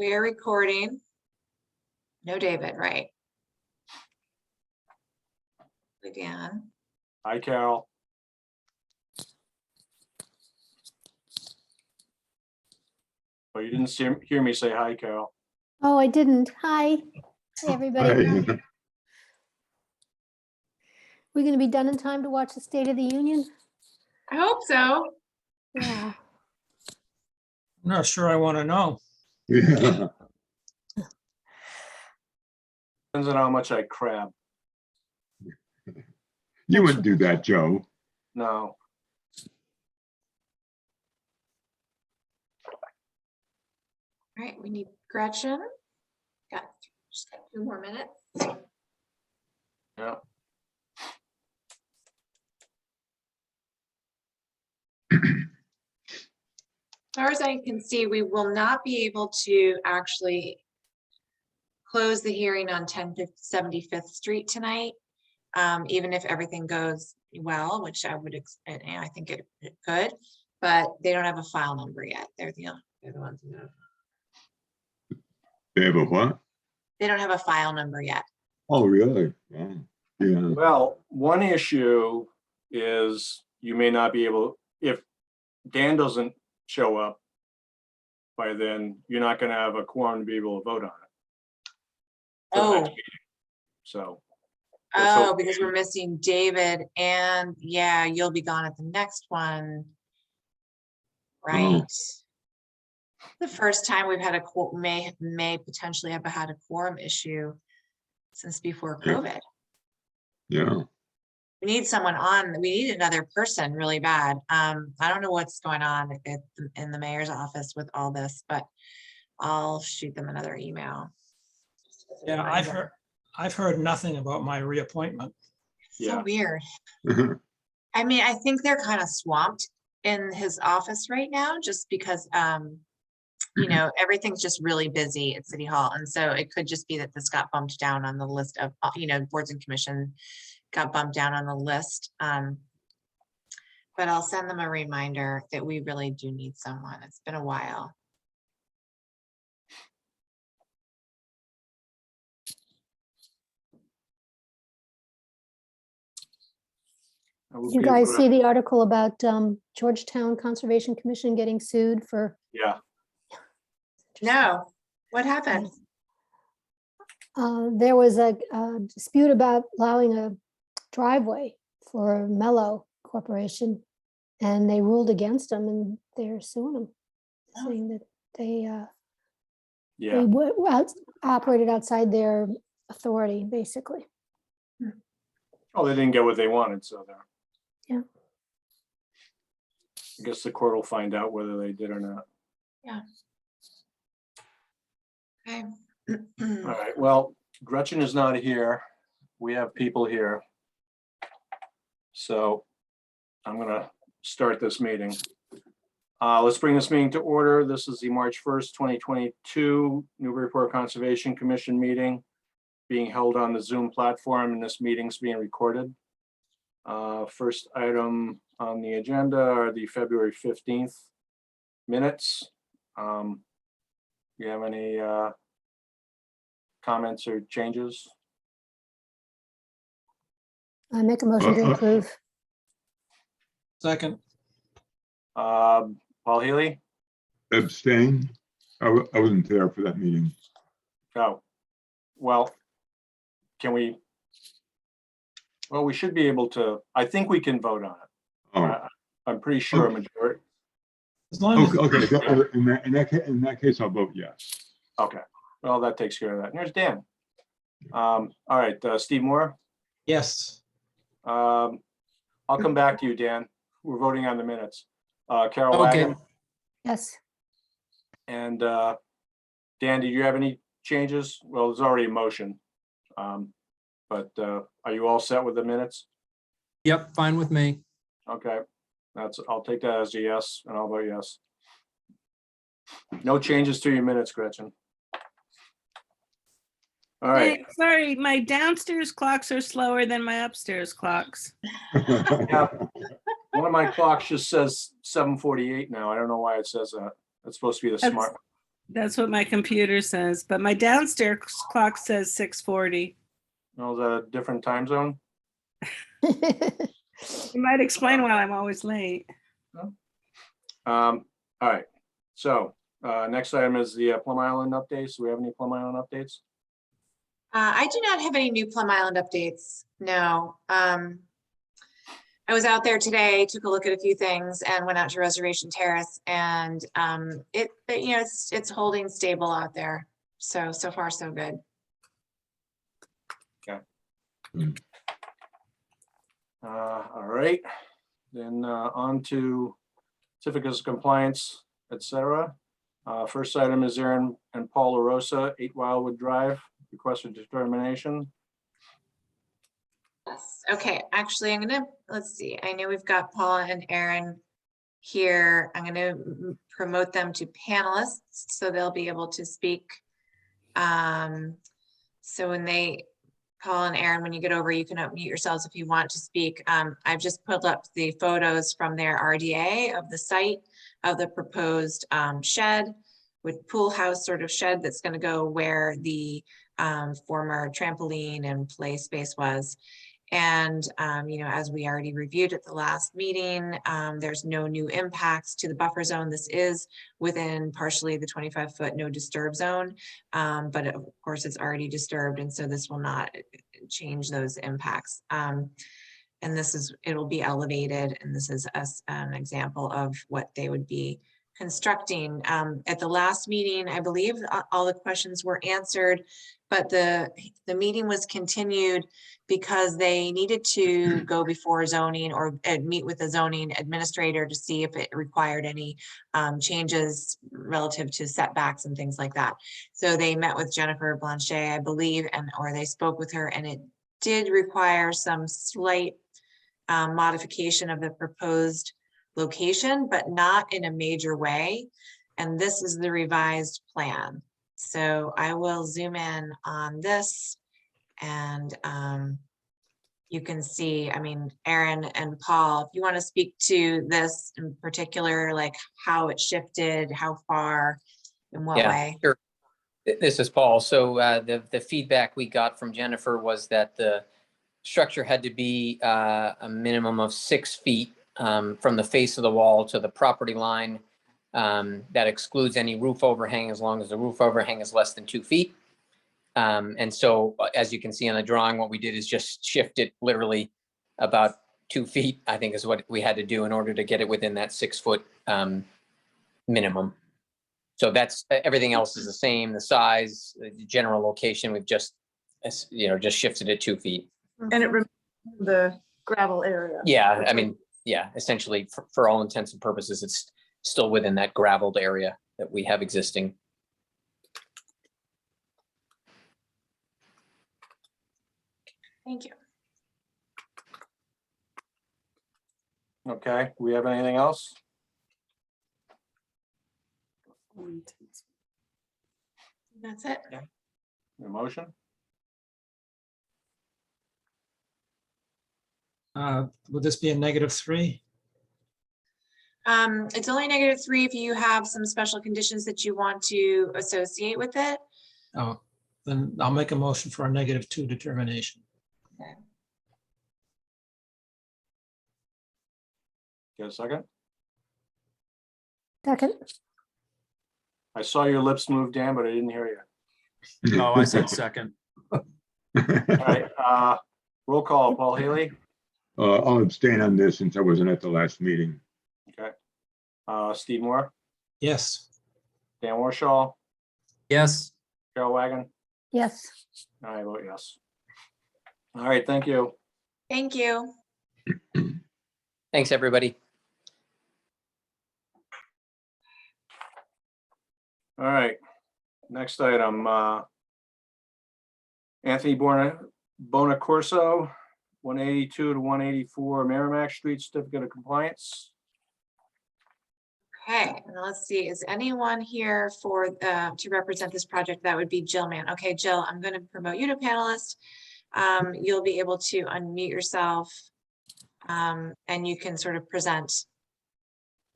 We are recording. No David, right? Again. Hi, Carol. Oh, you didn't hear me say hi, Carol. Oh, I didn't. Hi, everybody. Hi. We're going to be done in time to watch the State of the Union? I hope so. Yeah. I'm not sure I want to know. Yeah. Depends on how much I crab. You wouldn't do that, Joe. No. All right, we need Gretchen. Just got 2 more minutes. Yeah. As far as I can see, we will not be able to actually close the hearing on 1075th Street tonight, even if everything goes well, which I would, I think it could, but they don't have a file number yet. They're the ones who know. They have a what? They don't have a file number yet. Oh, really? Wow. Yeah. Well, one issue is you may not be able, if Dan doesn't show up by then, you're not going to have a quorum to be able to vote on it. for the next meeting. So. let's Oh, hope- because we're missing David, and yeah, you'll be gone at the next one. Right. The first time we've had may potentially have had a quorum issue since before Yeah. COVID. Yeah. We need someone on, we need another person really bad. I don't know what's going on in the mayor's office with all this, but I'll shoot them another email. Yeah, I've heard nothing about my reappointment. So Yeah. weird. I mean, I think they're kind of swamped in his office right now, just because, you know, everything's just really busy at City Hall. And so it could just be that this got bumped down on the list of, you know, boards and commission got bumped down on the list. But I'll send them a reminder that we really do need someone. It's been a while. I will You be guys put see up- the article about Georgetown Conservation Commission getting sued for? Yeah, No, what happened? There was a dispute about allowing a driveway for Mello Corporation, and they ruled against them, and they're suing them, Oh. saying that they yeah. operated outside their authority, basically. Oh, they didn't get what they wanted, so there. Yeah. I guess the court will find out whether they did or not. Okay. All right, well, Gretchen is not here. We have people here. So I'm gonna start this meeting. Let's bring this meeting to order. This is the March 1st, 2022 Newburyport Conservation Commission meeting being held on the Zoom platform, and this meeting's being recorded. First item on the agenda are the February 15th minutes. Do you have any comments or changes? I make a motion to approve. Second, Paul Healy? Abstain. I wasn't there for that meeting. Oh, well, can we? Well, we should be able to, I think we can vote on it. Oh, I'm pretty sure a Okay. majority. as long as, okay. In that case, I'll vote yes. Okay, well, that takes care of that. And there's Dan. All right, Steve Moore. yes, I'll come back to you, Dan. We're voting on the minutes. Carol okay. Wagon Yes. and Dan, do you have any changes? Well, there's already a motion. But are you all set with the minutes? Yep, fine with me. Okay, I'll take that as a yes, and I'll vote yes. No changes to your minutes, Gretchen. All right, Hey, sorry, my downstairs clocks are slower than my upstairs clocks. one of my clocks just says 7:48 now. I don't know why it says that. It's supposed to be the That's- smart. That's what my computer says, but my downstairs clock says 6:40. Oh, is that a different time zone? You might explain why I'm always late. All right, so, next item is the Plum Island updates. Do we have any Plum Island updates? I do not have any new Plum Island updates, no. I was out there today, took a look at a few things and went out to Reservation Terrace and it's holding stable out there. So far so good. All right, then on to certificates of compliance, etc. First item is Aaron and Paul LaRosa, 8 Wildwood Drive, request for determination. Yes, okay, actually, let's see, I know we've got Paul and Aaron here. I'm gonna promote them to panelists, so they'll be able to speak. So when Paul and Aaron, when you get over, you can unmute yourselves if you want to speak. I've just pulled up the photos from their RDA of the site of the proposed shed with pool house sort of shed that's gonna go where the former trampoline and play space was. And, as we already reviewed at the last meeting, there's no new impacts to the buffer zone. This is within partially the 25-foot no disturb zone, but of course it's already disturbed. And so this will not change those impacts. And it'll be elevated. And this is an example of what they would be constructing. At the last meeting, I believe all the questions were answered, but the meeting was continued because they needed to go before zoning or meet with the zoning administrator to see if it required any changes relative to setbacks and things like that. So they met with Jennifer Blanchet, I believe, or they spoke with her, and it did require some slight modification of the proposed location, but not in a major way. And this is the revised plan. So I will zoom in on this and you can see, Aaron and Paul, if you want to speak to this in particular, like how it shifted, how far, in what way? Sure. This is Paul. So the feedback we got from Jennifer was that the structure had to be a minimum of 6 feet from the face of the wall to the property line. That excludes any roof overhang as long as the roof overhang is less than 2 feet. And so, as you can see on the drawing, what we did is just shift it literally about 2 feet, I think is what we had to do in order to get it within that 6 foot minimum. So that's, everything else is the same, the size, the general location, we've just shifted it 2 feet. And it removes the gravel area. Yeah, essentially for all intents and purposes, it's still within that gravelled area that we have existing. Thank you. Okay, we have anything else? That's it. A motion? Would this be a -3? It's only -3 if you have some special conditions that you want to associate with it. Oh, then I'll make a motion for a -2 determination. Get a second? Second, I saw your lips move, Dan, but I didn't hear you. Oh, I said second. All right, roll call, Paul Haley. I'll abstain on this since I wasn't at the last meeting. Okay. Steve Moore, Yes. Dan Warshaw, Yes. Carol Wagon. yes. I vote yes. All right, thank you. Thank you. Thanks, everybody. All right, next item, Anthony Bonacorso, 182 to 184 Merrimack Street, certificate of compliance. Okay, and let's see, is anyone here to represent this project? That would be Jill Mann. Okay, Jill, I'm going to promote you to panelist. You'll be able to unmute yourself and you can sort of present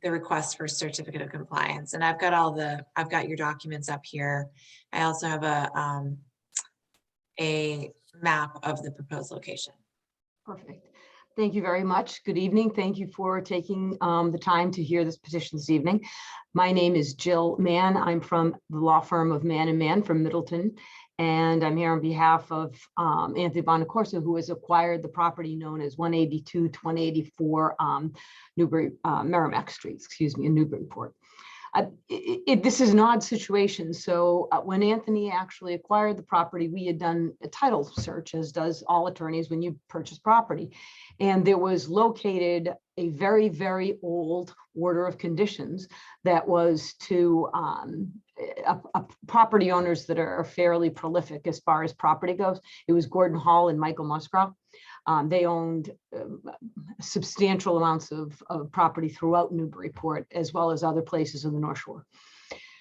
the request for certificate of compliance. And I've got your documents up here. I also have a map of the proposed location. Perfect. Thank you very much. Good evening. Thank you for taking the time to hear this petition this evening. My name is Jill Mann. I'm from the law firm of Mann & Mann from Middleton. And I'm here on behalf of Anthony Bonacorso, who has acquired the property known as 182 to 184 Merrimack Street, in Newburyport. This is an odd situation. So when Anthony actually acquired the property, we had done a title search, as does all attorneys when you purchase property. And there was located a very, very old order of conditions that was to property owners that are fairly prolific as far as property goes. It was Gordon Hall and Michael Musgrove. They owned substantial amounts of property throughout Newburyport, as well as other places in the North Shore.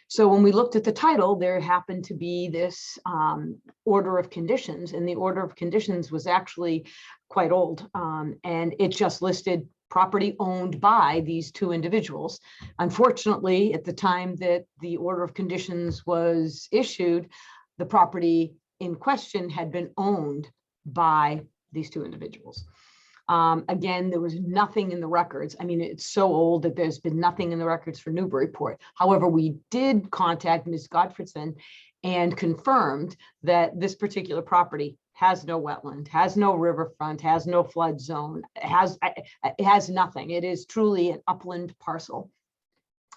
So when we looked at the title, there happened to be this order of conditions, and the order of conditions was actually quite old, and it just listed property owned by these two individuals. Unfortunately, at the time that the order of conditions was issued, the property in question had been owned by these two individuals. Again, there was nothing in the records. I mean, it's so old that there's been nothing in the records for Newburyport. However, we did contact Ms. Godfredson and confirmed that this particular property has no wetland, has no riverfront, has no flood zone, it has nothing. It is truly an upland parcel.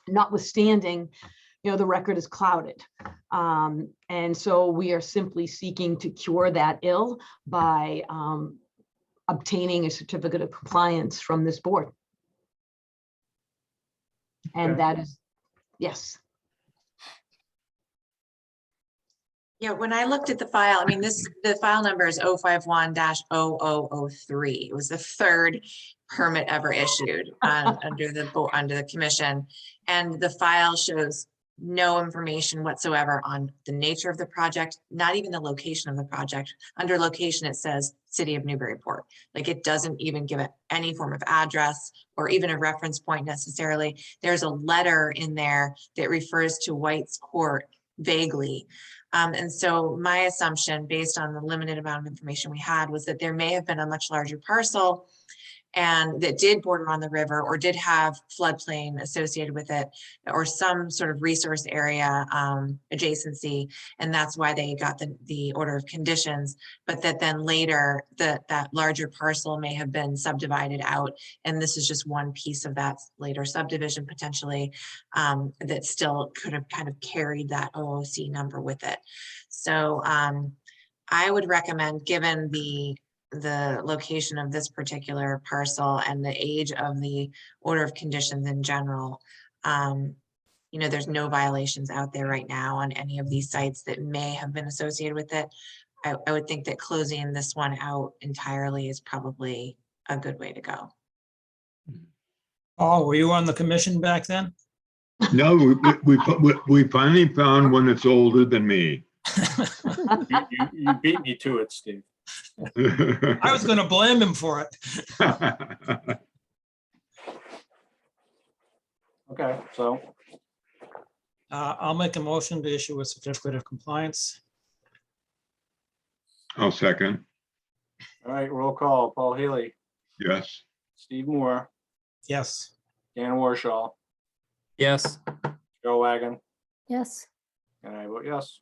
Notwithstanding, the record is clouded. And so we are simply seeking to cure that ill by obtaining a certificate of compliance from this board. And Okay. that is, yes. Yeah, when I looked at the file, I mean, the file number is 051-0003. It was the third permit ever issued under the commission. And the file shows no information whatsoever on the nature of the project, not even the location of the project. Under location, it says City of Newburyport. Like, it doesn't even give it any form of address or even a reference point necessarily. There's a letter in there that refers to White's Court vaguely. And so my assumption, based on the limited amount of information we had, was that there may have been a much larger parcel and that did border on the river or did have floodplain associated with it or some sort of resource area adjacency. And that's why they got the order of conditions, but that then later that larger parcel may have been subdivided out. And this is just one piece of that later subdivision potentially that still could have kind of carried that OOC number with it. So I would recommend, given the location of this particular parcel and the age of the order of conditions in general, there's no violations out there right now on any of these sites that may have been associated with it. I would think that closing this one out entirely is probably a good way to go. Paul, were you on the commission back then? No, we finally found one that's older than me. You beat me to it, Steve. I was going to blame him for it. Okay, so I'll make a motion to issue a certificate of compliance. I'll second. all right, roll call. Paul Healy, Yes. Steve Moore, Yes. Dan Warshaw, Yes. Joe Wagon, Yes. and I vote yes.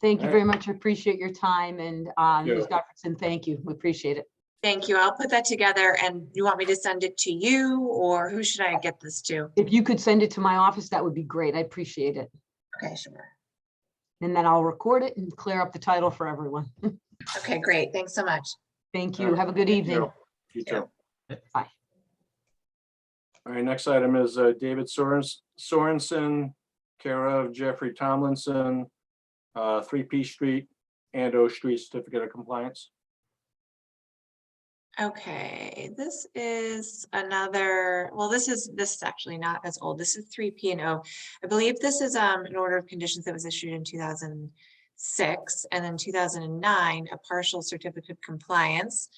Thank you Right. very much. I appreciate your time. And Ms. you. Godfredson, thank you. We appreciate it. Thank you. I'll put that together. And you want me to send it to you, or who should I get this to? If you could send it to my office, that would be great. I appreciate it. Okay, sure. And then I'll record it and clear up the title for everyone. Okay, great. Thanks so much. Thank you. Have a good evening. You too. Bye. All right, next item is David Sorensen, care of Jeffrey Tomlinson, 3 Peach Street, and O Street, certificate of compliance. Okay, this is another, well, this is actually not as old. This is 3P and O. I believe this is an order of conditions that was issued in 2006, and then 2009, a partial certificate of compliance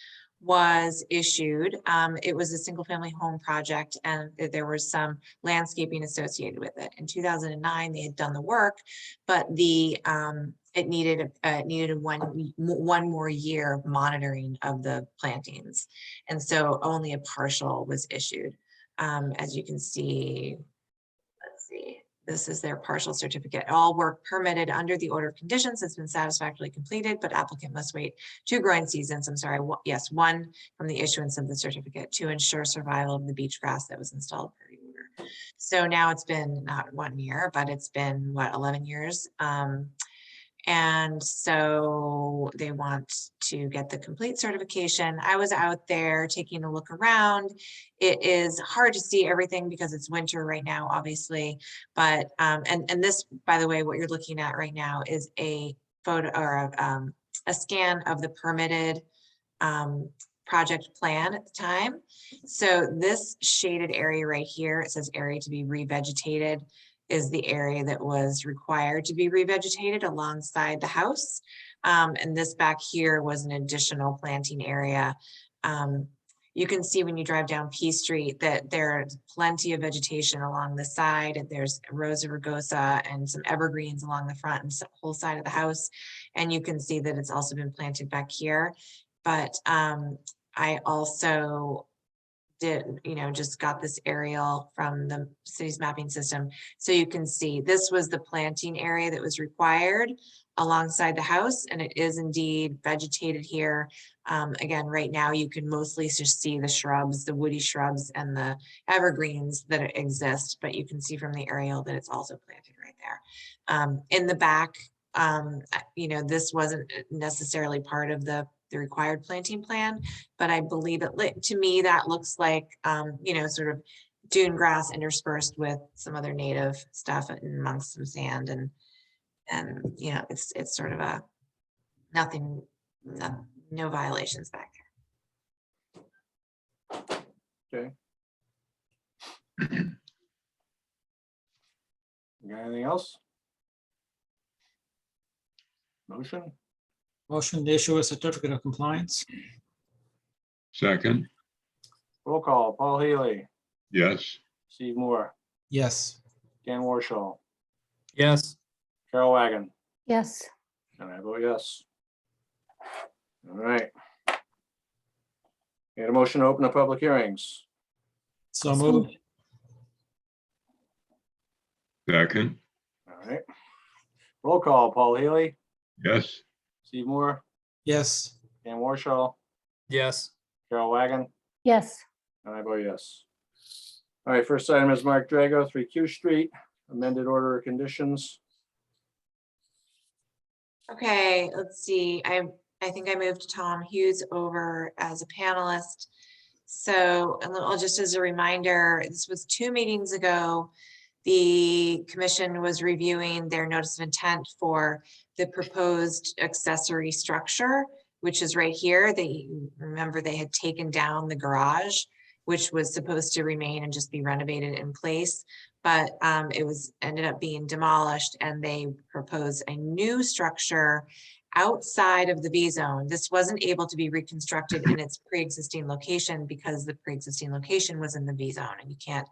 was issued. It was a single family home project and there was some landscaping associated with it. In 2009, they had done the work, but it needed one more year of monitoring of the plantings. And so only a partial was issued. As you can see, let's see, this is their partial certificate. All work permitted under the order of conditions has been satisfactorily completed, but applicant must wait 2 growing seasons. I'm sorry, yes, 1 from the issuance of the certificate to ensure survival of the beach grass that was installed per the order. So now it's been not 1 year, but it's been what, 11 years. And so they want to get the complete certification. I was out there taking a look around. It is hard to see everything because it's winter right now, obviously. But, and this, by the way, what you're looking at right now is a photo or a scan of the permitted project plan at the time. So this shaded area right here, it says area to be revegetated, is the area that was required to be revegetated alongside the house. And this back here was an additional planting area. You can see when you drive down P Street that there's plenty of vegetation along the side, and there's rows of rugosa and some evergreens along the front and whole side of the house. And you can see that it's also been planted back here. But I also just got this aerial from the city's mapping system. So you can see this was the planting area that was required alongside the house, and it is indeed vegetated here. Again, right now you can mostly just see the shrubs, the woody shrubs and the evergreens that exist, but you can see from the aerial that it's also planted right there. In the back, this wasn't necessarily part of the required planting plan, but I believe it, to me, that looks like, sort of dune grass interspersed with some other native stuff amongst some sand, and it's sort of a nothing, no violations back there. Okay. You got anything else? Motion? Motion to issue a certificate of compliance. Second, Roll call, Paul Healy, yes. Steve Moore, Yes. Dan Warshall, Yes. Carol Wagon, Yes, and I vote yes. All right. Need a motion to open the public hearings. So moved. Second, All right. Roll call, Paul Healy, yes. Steve Moore, Yes. Dan Warshall, Yes. Carol Wagon, yes, and I vote yes. All right, first item is Mark Drago, 3Q Street, amended order of conditions. Okay, let's see. I think I moved Tom Hughes over as a panelist. So, just as a reminder, this was 2 meetings ago. The commission was reviewing their notice of intent for the proposed accessory structure, which is right here. Remember they had taken down the garage, which was supposed to remain and just be renovated in place. But it ended up being demolished, and they proposed a new structure outside of the V zone. This wasn't able to be reconstructed in its pre-existing location because the pre-existing location was in the V zone, and you can't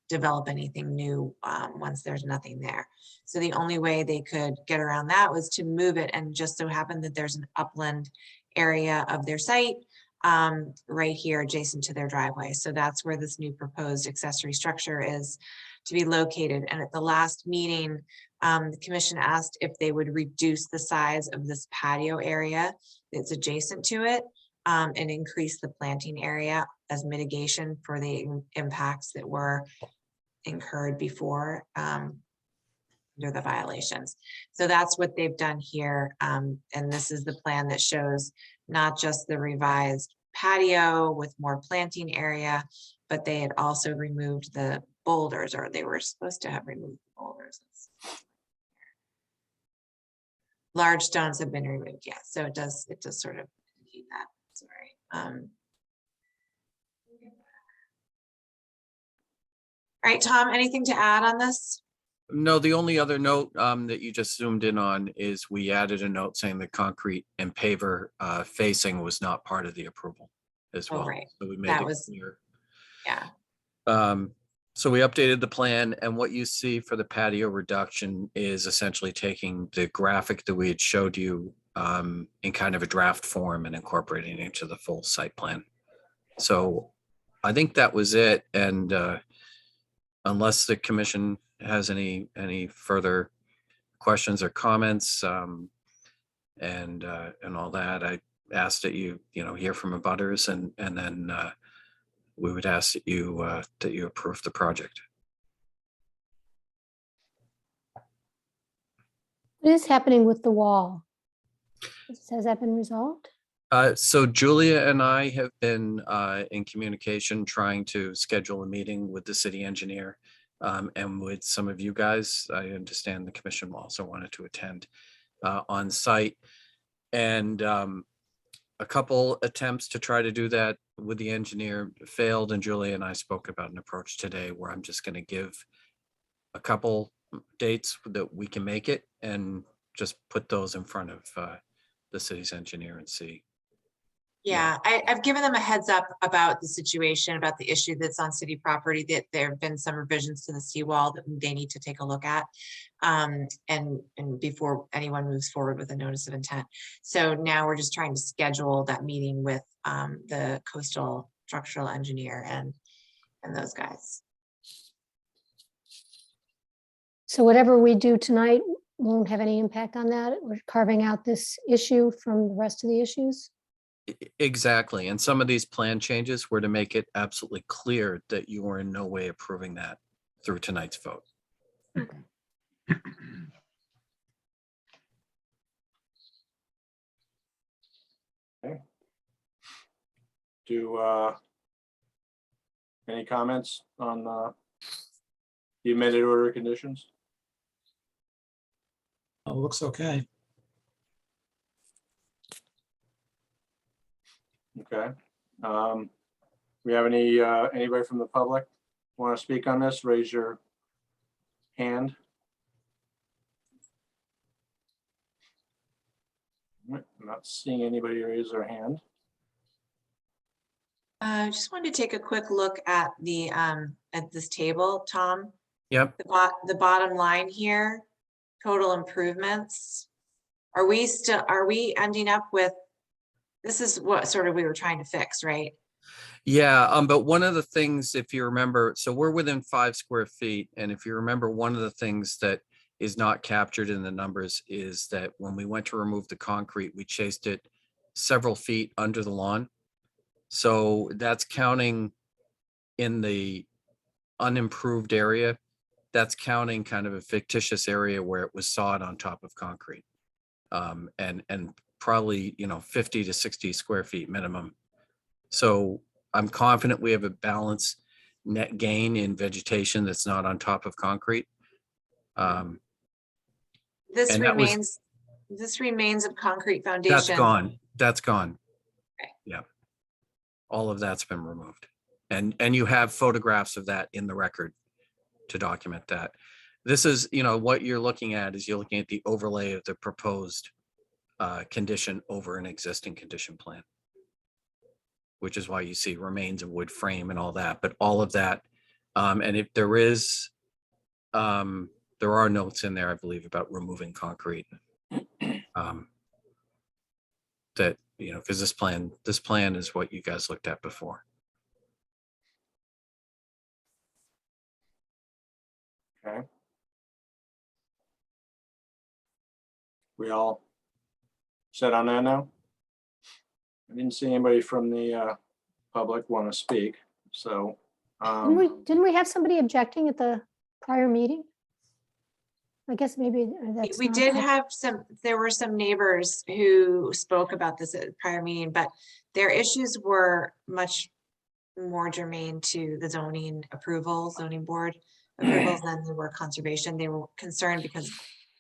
develop anything new once there's nothing there. So the only way they could get around that was to move it, and just so happened that there's an upland area of their site right here adjacent to their driveway. So that's where this new proposed accessory structure is to be located. And at the last meeting, the commission asked if they would reduce the size of this patio area that's adjacent to it and increase the planting area as mitigation for the impacts that were incurred before under the violations. So that's what they've done here. And this is the plan that shows not just the revised patio with more planting area, but they had also removed the boulders, or they were supposed to have removed the boulders. Large stones have been removed, yes. So it does sort of indicate that. Sorry. All right, Tom, anything to add on this? No, the only other note that you just zoomed in on is we added a note saying the concrete and paver facing was not part of the approval. as Oh, well. right. So we made That it was- clear. Yeah. So we updated the plan, and what you see for the patio reduction is essentially taking the graphic that we had showed you in kind of a draft form and incorporating it into the full site plan. So I think that was it. And unless the commission has any further questions or comments and all that, I asked that you hear from abutters, and then we would ask that you approve the project. What is happening with the wall? Has that been resolved? So Julia and I have been in communication, trying to schedule a meeting with the city engineer and with some of you guys. I understand the commission also wanted to attend on site. And a couple attempts to try to do that with the engineer failed. And Julia and I spoke about an approach today where I'm just going to give a couple dates that we can make it and just put those in front of the city's engineer and see. Yeah, I've given them a heads up about the situation, about the issue that's on city property, that there have been some revisions to the seawall that they need to take a look at. And before anyone moves forward with a notice of intent. So now we're just trying to schedule that meeting with the coastal structural engineer and those guys. So whatever we do tonight won't have any impact on that? We're carving out this issue from the rest of the issues? Exactly. And some of these plan changes were to make it absolutely clear that you were in no way approving that through tonight's vote. Do any comments on the amended order of conditions? Oh, looks okay. Okay. We have anybody from the public want to speak on this? Raise your hand. I'm not seeing anybody raise their hand. I just wanted to take a quick look at the at this table, Tom. Yep. The bottom line here, total improvements. Are we ending up with, this is what sort of we were trying to fix, right? Yeah, but one of the things, if you remember, so we're within 5 square feet. And if you remember, one of the things that is not captured in the numbers is that when we went to remove the concrete, we chased it several feet under the lawn. So that's counting in the unimproved area. That's counting kind of a fictitious area where it was sawed on top of concrete. And probably, 50 to 60 square feet minimum. So I'm confident we have a balanced net gain in vegetation that's not on top of concrete. This And that was- remains a concrete foundation. That's gone. That's gone. Okay. Yeah. All of that's been removed. And you have photographs of that in the record to document that. This is, what you're looking at is you're looking at the overlay of the proposed condition over an existing condition plan, which is why you see remains of wood frame and all that, but all of that. And if there is, there are notes in there, I believe, about removing concrete. That, because this plan is what you guys looked at before. Okay. We all set on that now? I didn't see anybody from the public want to speak, so. Didn't we have somebody objecting at the prior meeting? I guess maybe that's. We not did that- have there were some neighbors who spoke about this at the prior meeting, but their issues were much more germane to the zoning board approvals than they were conservation. They were concerned because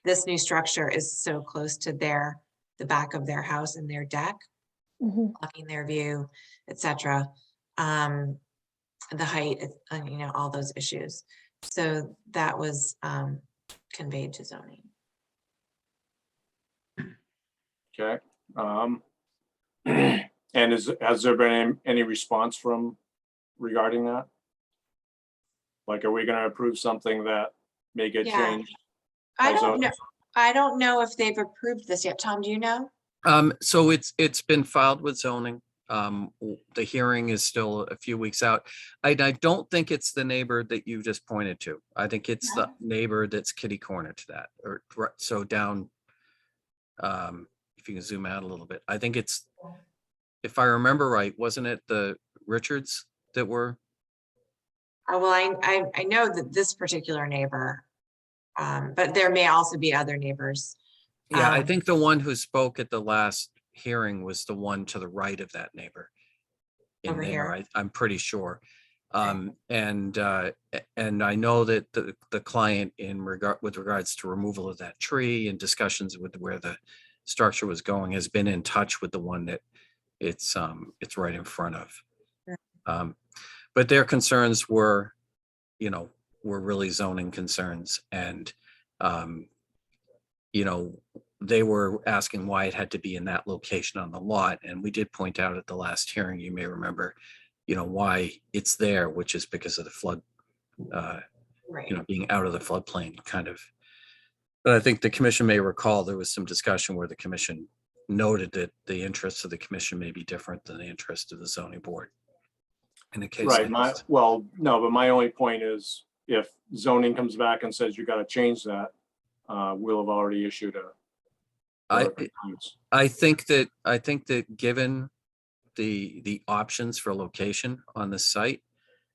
this new structure is so close to the back of their house and their deck, Mhm. blocking their view, etc. The height, all those issues. So that was conveyed to zoning. Okay. And has there been any response from regarding that? Like, are we gonna approve something that may get Yeah. changed? I by don't zoning? know. I don't know if they've approved this yet. Tom, do you know? So it's been filed with zoning. The hearing is still a few weeks out. I don't think it's the neighbor that you just pointed to. I think it's the neighbor that's kitty corner to that, or so down. If you can zoom out a little bit, I think it's, if I remember right, wasn't it the Richards that were? Oh, well, I know that this particular neighbor, but there may also be other neighbors. Yeah, I Um, think the one who spoke at the last hearing was the one to the right of that neighbor. In Over there, here. I'm pretty sure. And I know that the client with regards to removal of that tree and discussions with where the structure was going has been in touch with the one that it's right in front of. But their concerns were, were really zoning concerns, and they were asking why it had to be in that location on the lot. And we did point out at the last hearing, you may remember, why it's there, which is because of the flood, Right. being out of the floodplain kind of. But I think the commission may recall there was some discussion where the commission noted that the interests of the commission may be different than the interest of the zoning board. In a case Right, like this. well, no, but my only point is, if zoning comes back and says you gotta change that, we'll have already issued a. I think that given the options for location on the site,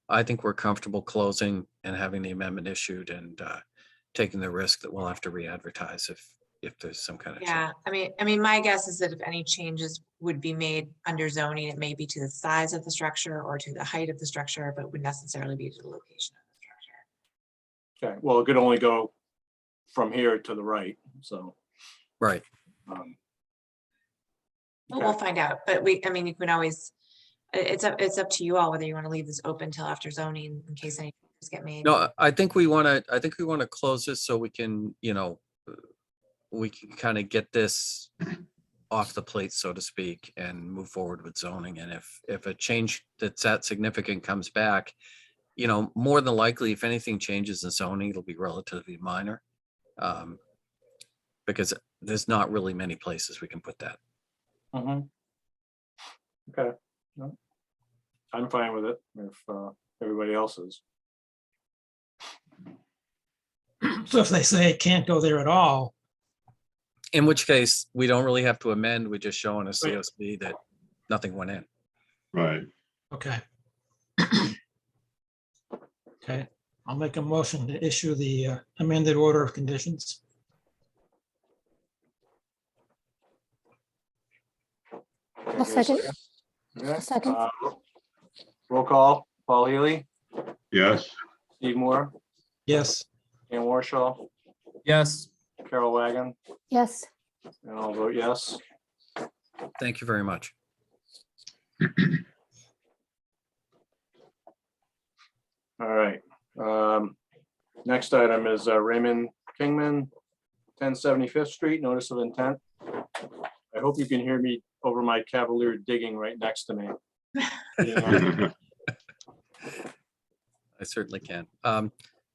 I think we're comfortable closing and having the amendment issued and taking the risk that we'll have to re-advertise if there's some kind of change. Yeah, I mean, my guess is that if any changes would be made under zoning, it may be to the size of the structure or to the height of the structure, but would necessarily be to the location of the structure. Okay, well, it could only go from here to the right, so. Right. But we'll find out, but I mean, you can always, it's up to you all whether you want to leave this open till after zoning in case any changes get made. No, I think we want to close this so we can, we can kind of get this off the plate, so to speak, and move forward with zoning. And if a change that's that significant comes back, more than likely, if anything changes in zoning, it'll be relatively minor. Because there's not really many places we can put that. Okay, no, I'm fine with it if everybody else is. So if they say it can't go there at all, In which case, we don't really have to amend. We just show on a COC that nothing went in. Right. okay. Okay, I'll make a motion to issue the amended order of conditions. I'll second. Okay, I'll second. roll call, Paul Healy, Yes. Steve Moore, Yes, Ian Warshaw, Yes. Carol Wagon, Yes, and I'll vote yes. Thank you very much. All right. Next item is Raymond Kingman, 10 75th Street, notice of intent. I hope you can hear me over my Cavalier digging right next to me. Yeah. I certainly can.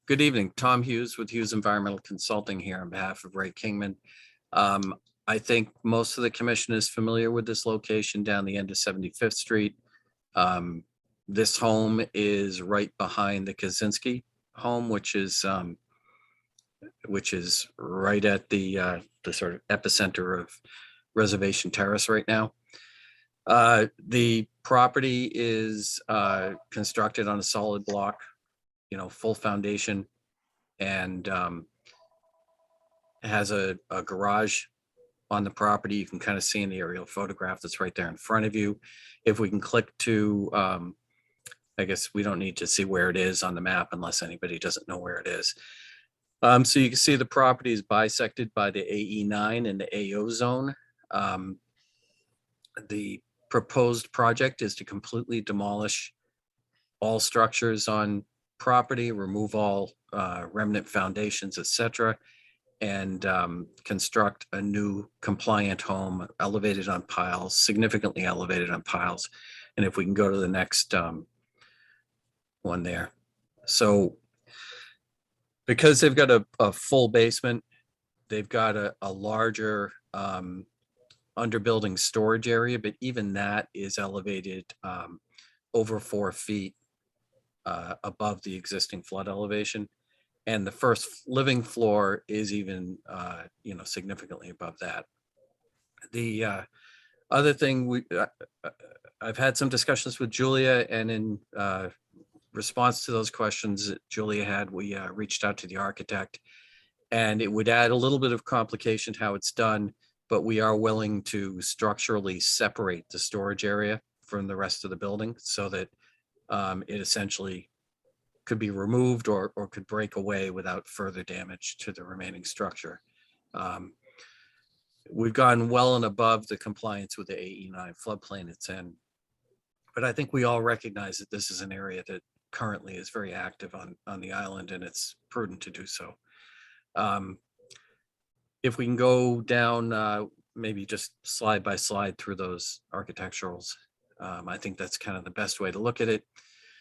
Good evening, Tom Hughes with Hughes Environmental Consulting here on behalf of Ray Kingman. I think most of the commission is familiar with this location down the end of 75th Street. This home is right behind the Kaczynski home, which is right at the sort of epicenter of Reservation Terrace right now. The property is constructed on a solid block, full foundation, and has a garage on the property. You can kind of see in the aerial photograph that's right there in front of you. If we can click to, I guess we don't need to see where it is on the map unless anybody doesn't know where it is. So you can see the property is bisected by the AE9 and the AO zone. The proposed project is to completely demolish all structures on property, remove all remnant foundations, etc., and construct a new compliant home, elevated on piles, significantly elevated on piles. And if we can go to the next one there. So because they've got a full basement, they've got a larger underbuilding storage area, but even that is elevated over 4 feet above the existing flood elevation. And the first living floor is even, significantly above that. The other thing I've had some discussions with Julia, and in response to those questions that Julia had, we reached out to the architect, and it would add a little bit of complication to how it's done, but we are willing to structurally separate the storage area from the rest of the building so that it essentially could be removed or could break away without further damage to the remaining structure. We've gone well and above the compliance with the AE9 floodplain it's in. But I think we all recognize that this is an area that currently is very active on the island, and it's prudent to do so. If we can go down, maybe just slide by slide through those architecturals, I think that's kind of the best way to look at it.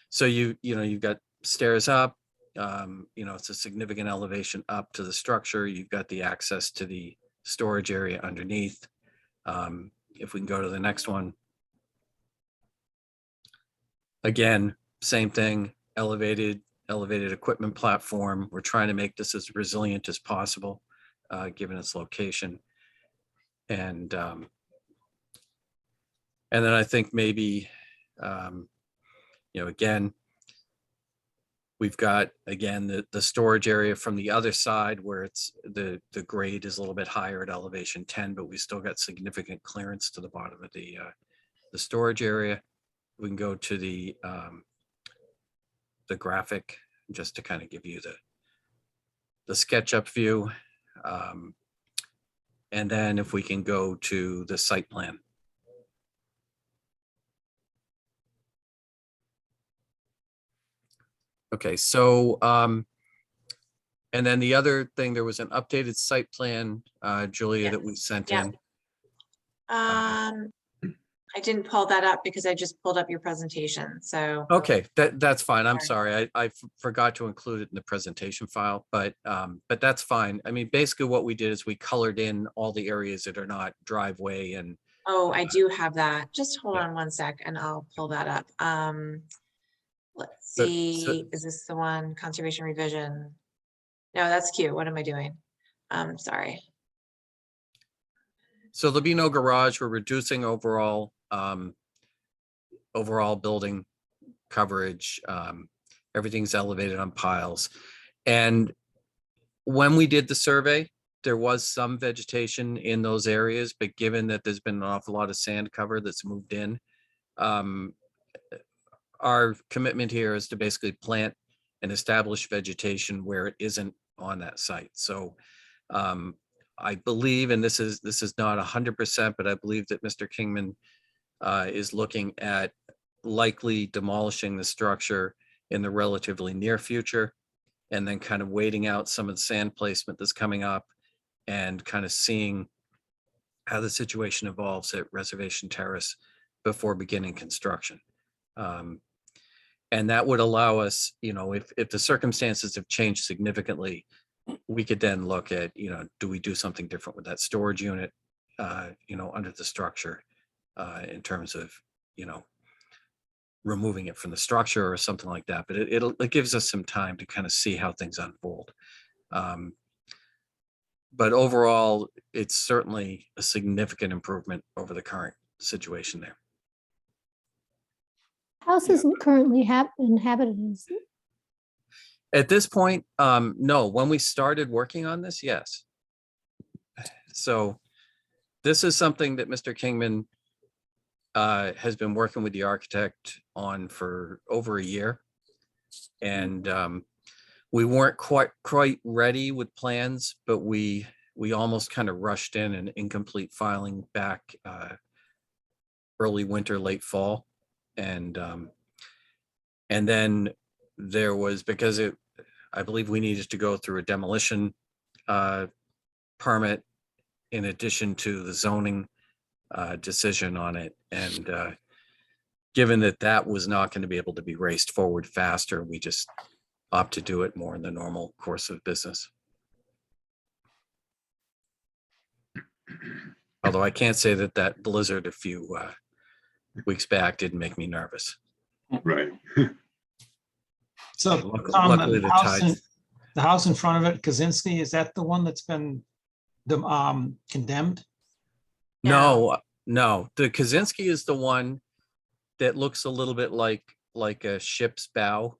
So you've got stairs up, it's a significant elevation up to the structure. You've got the access to the storage area underneath. If we can go to the next one. Again, same thing, elevated equipment platform. We're trying to make this as resilient as possible, given its location. And then I think maybe, again, we've got, again, the storage area from the other side where it's the grade is a little bit higher at elevation 10, but we still got significant clearance to the bottom of the storage area. We can go to the graphic just to kind of give you the SketchUp view. And then if we can go to the site plan. Okay, so, and then the other thing, there was an updated site plan, Julia, that we sent Yeah. in. I didn't pull that up because I just pulled up your presentation, so. Okay, that's fine. I'm Sorry. sorry. I forgot to include it in the presentation file, but that's fine. I mean, basically what we did is we colored in all the areas that are not driveway and. Oh, I do have that. Just hold Yeah. on one sec and I'll pull that up. Let's So- see, is this the one, conservation revision? No, that's cute. What am I doing? Sorry. So there'll be no garage. We're reducing overall building coverage. Everything's elevated on piles. And when we did the survey, there was some vegetation in those areas, but given that there's been an awful lot of sand cover that's moved in, our commitment here is to basically plant and establish vegetation where it isn't on that site. So I believe, and this is not 100%, but I believe that Mr. Kingman is looking at likely demolishing the structure in the relatively near future, and then kind of waiting out some of the sand placement that's coming up and kind of seeing how the situation evolves at Reservation Terrace before beginning construction. And that would allow us, if the circumstances have changed significantly, we could then look at, do we do something different with that storage unit, under the structure, in terms of, removing it from the structure or something like that. But it gives us some time to kind of see how things unfold. But overall, it's certainly a significant improvement over the current situation there. House isn't currently inhabited, is it? At this point, no. When we started working on this, yes. So this is something that Mr. Kingman has been working with the architect on for over a year. And we weren't quite ready with plans, but we almost kind of rushed in an incomplete filing back early winter, late fall. And then there was, because I believe we needed to go through a demolition permit in addition to the zoning decision on it. And given that that was not going to be able to be raced forward faster, we just opt to do it more in the normal course of business. Although I can't say that that blizzard a few weeks back didn't make me nervous. Right. So Luckily, the the tides. house in front of it, Kaczynski, is that the one that's been condemned? No, the Kaczynski is the one that looks a little bit like a ship's bow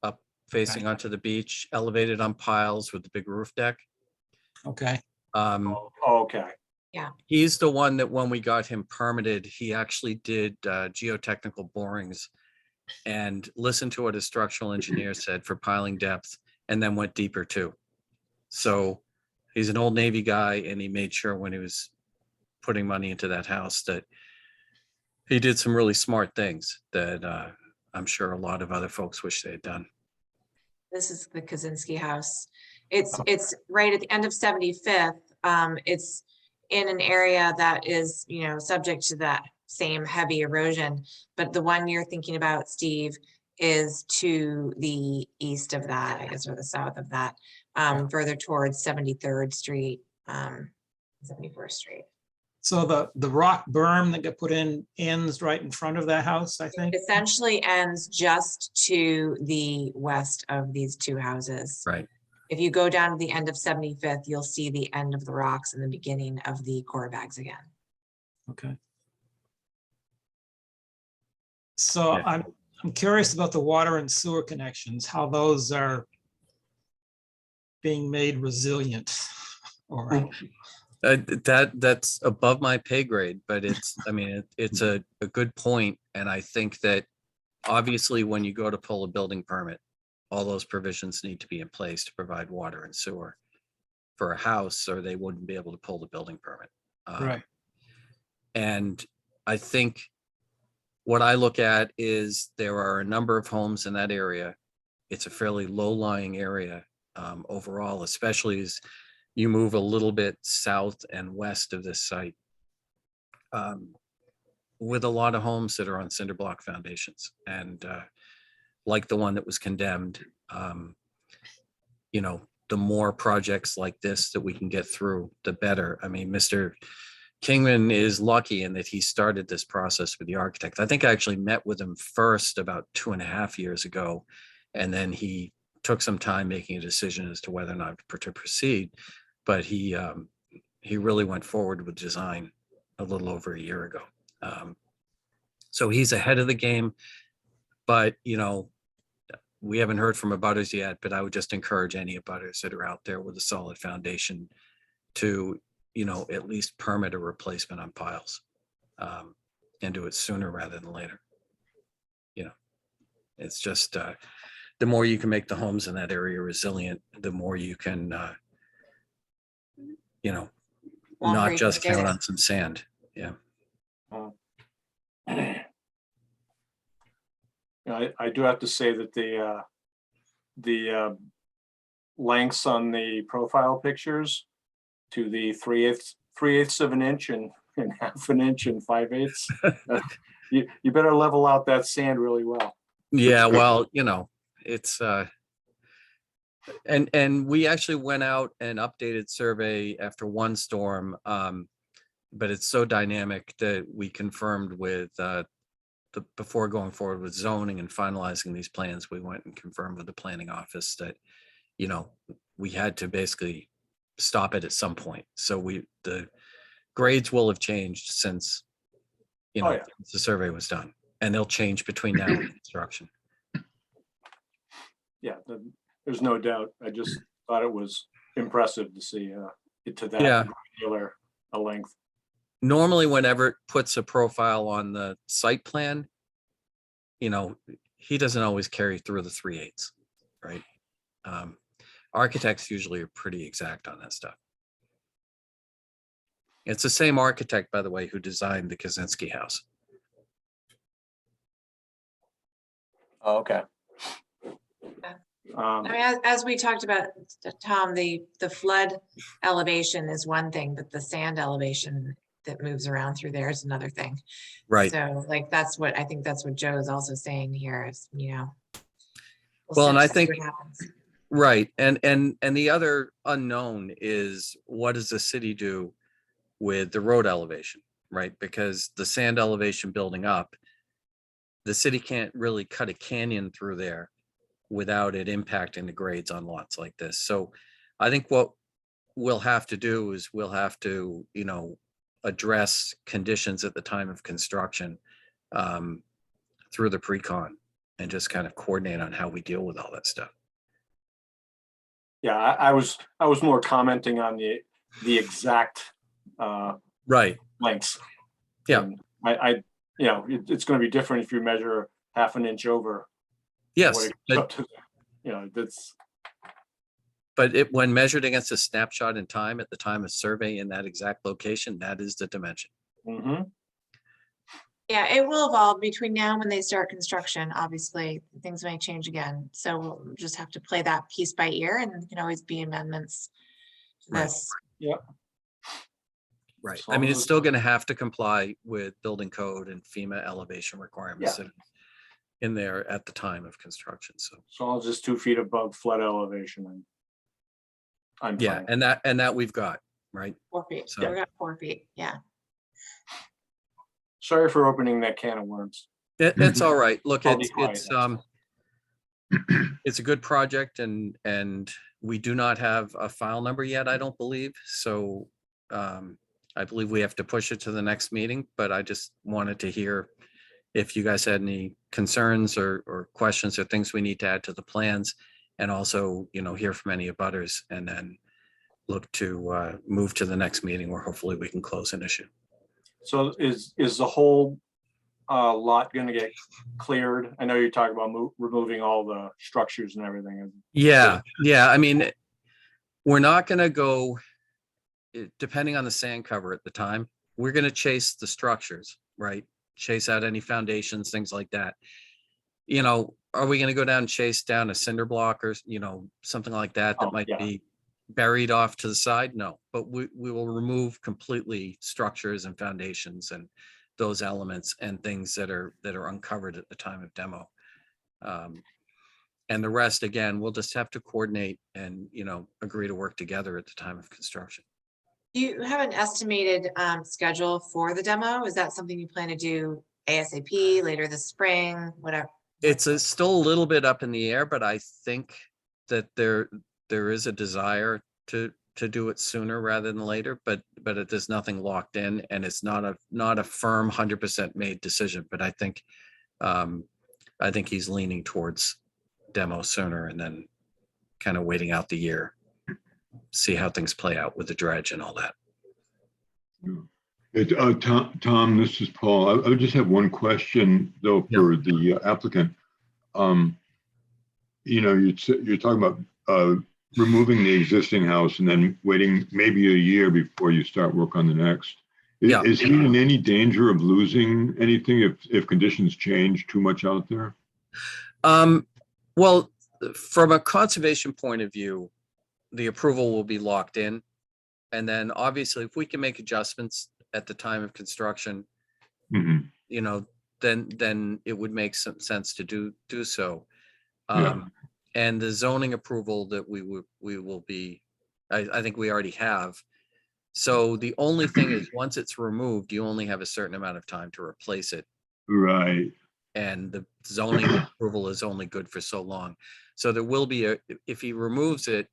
up facing onto the beach, elevated on piles with the big roof deck. Okay. Okay. He's the one that when we got him permitted, he actually did geotechnical borings and listened to what a structural engineer said for piling depth, and then went deeper too. So he's an old Navy guy, and he made sure when he was putting money into that house that he did some really smart things that I'm sure a lot of other folks wish they had done. This is the Kaczynski house. It's right at the end of 75th. It's in an area that is, subject to that same heavy erosion. But the one you're thinking about, Steve, is to the east of that, I guess, or the south of that, further towards 73rd Street, 74th Street. So the rock berm that got put in ends right in front of that house, I think? Essentially ends just to the west of these two houses. Right. If you go down to the end of 75th, you'll see the end of the rocks and the beginning of the core bags again. Okay. So Yeah. I'm curious about the water and sewer connections, how those are being made resilient or. That's above my pay grade, but it's a good point. And I think that obviously when you go to pull a building permit, all those provisions need to be in place to provide water and sewer for a house, or they wouldn't be able to pull the building permit. Right. And I think what I look at is there are a number of homes in that area. It's a fairly low-lying area overall, especially as you move a little bit south and west of this site, with a lot of homes that are on cinder block foundations. And like the one that was condemned, the more projects like this that we can get through, the better. I mean, Mr. Kingman is lucky in that he started this process with the architect. I think I actually met with him first about 2.5 years ago, and then he took some time making a decision as to whether or not to proceed. But he really went forward with design a little over a year ago. So he's ahead of the game, but we haven't heard from abutters yet, but I would just encourage any abutters that are out there with a solid foundation to, at least permit a replacement on piles, and do it sooner rather than later. It's just, the more you can make the homes in that area resilient, the more you can, not just count on some sand. Yeah. I do have to say that the lengths on the profile pictures to the 3/8 of an inch and 1/2 an inch and 5/8, you better level out that sand really well. Yeah, well, it's and we actually went out and updated survey after one storm, but it's so dynamic that we confirmed with before going forward with zoning and finalizing these plans, we went and confirmed with the planning office that we had to basically stop it at some point. So the grades will have changed since the survey was done, and they'll change between now and construction. Yeah, there's no doubt. I just thought it was impressive to see it to that particular a length. Normally, whenever it puts a profile on the site plan, he doesn't always carry through the 3/8, right? Architects usually are pretty exact on that stuff. It's the same architect, by the way, who designed the Kaczynski house. Oh, okay. I mean, as we talked about, Tom, the flood elevation is one thing, but the sand elevation that moves around through there is another thing. Right. So like, I think that's what Joe's also saying here is, Well, and I see think, what happens. right. And the other unknown is what does the city do with the road elevation, right? Because the sand elevation building up, the city can't really cut a canyon through there without it impacting the grades on lots like this. So I think what we'll have to do is we'll have to, address conditions at the time of construction through the pre-con and just kind of coordinate on how we deal with all that stuff. Yeah, I was more commenting on the exact Right. lengths. Yeah. And it's going to be different if you measure half an inch over. Yes. what it goes up to, that's. But when measured against a snapshot in time at the time of survey in that exact location, that is the dimension. Mm-hmm. Yeah, it will evolve between now and when they start construction. Obviously, things may change again. So we'll just have to play that piece by ear, and there can always be amendments to Right. this. Yep. Right. As I long mean, as it's still going to have to comply with building code and FEMA elevation requirements that are in there at the time of construction. So as long as it's 2 feet above flood elevation, and I'm yeah, fine. and that we've got, right? 4 feet. So- We got 4 feet. Yeah. Sorry for opening that can of worms. It's all right. Look, I'll be quiet it's a good project, and we do not have a file number yet, I don't believe. So I believe we have to push it to the next meeting, but I just wanted to hear if you guys had any concerns or questions or things we need to add to the plans, and also, hear from any abutters, and then look to move to the next meeting where hopefully we can close an issue. So is the whole lot going to get cleared? I know you're talking about removing all the structures and everything. Yeah. I mean, we're not going to go, depending on the sand cover at the time, we're going to chase the structures, right? Chase out any foundations, things like that. Are we going to go down and chase down a cinder block or, something like that might be buried off to the side? No, but we will remove completely structures and foundations and those elements and things that are uncovered at the time of demo. And the rest, again, we'll just have to coordinate and, agree to work together at the time of construction. Do you have an estimated schedule for the demo? Is that something you plan to do ASAP, later this spring, whatever? It's still a little bit up in the air, but I think that there is a desire to do it sooner rather than later, but there's nothing locked in, and it's not a firm 100% made decision. But I think he's leaning towards demo sooner, and then kind of waiting out the year, see how things play out with the dredge and all that. Tom, this is Paul. I would just have one question though for the applicant. You're talking about removing the existing house and then waiting maybe a year before you start work on the next. Is he in any danger of losing anything if conditions change too much out there? Well, from a conservation point of view, the approval will be locked in. And then obviously if we can make adjustments at the time of construction, then it would make some sense to do so. And the zoning approval that we will be, I think we already have. So the only thing is, once it's removed, you only have a certain amount of time to replace it. Right. And the zoning approval is only good for so long. So there will be if he removes it,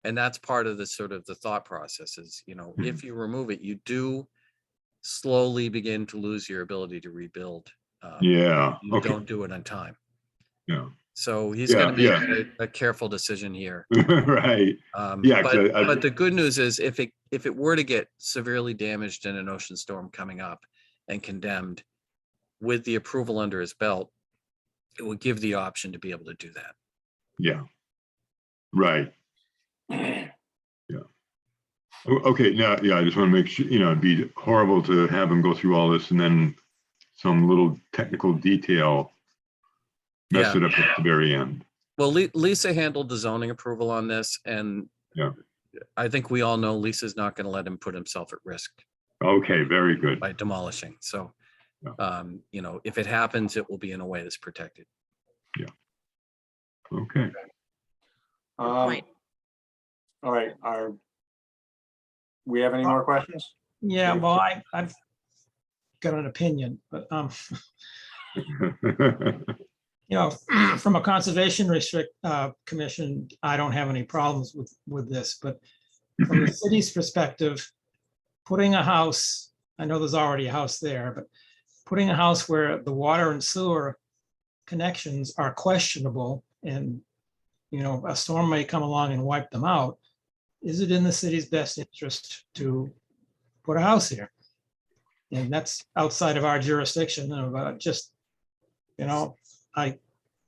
and that's part of the sort of the thought process is, if you remove it, you do slowly begin to lose your ability to rebuild. You don't do it on time. Yeah. So he's going to make a careful decision here. Right. But the good news is if it were to get severely damaged in an ocean storm coming up and condemned, with the approval under his belt, it would give the option to be able to do that. Yeah. Right. Okay. Now, I just want to make sure, it'd be horrible to have him go through all this and then some little technical detail mess it up at the very end. Well, Lisa handled the zoning approval on this, and Yeah. I think we all know Lisa's not going to let him put himself at risk Okay, very good. by demolishing. So, Yeah. you know, if it happens, it will be in a way that's protected. Okay. Good point. All right, we have any more questions? Yeah, well, I've got an opinion, but, you know, from a conservation commission, I don't have any problems with this, but from the city's perspective, putting a house, I know there's already a house there, but putting a house where the water and sewer connections are questionable and, you know, a storm may come along and wipe them out, is it in the city's best interest to put a house here? And that's outside of our jurisdiction of just, you know, I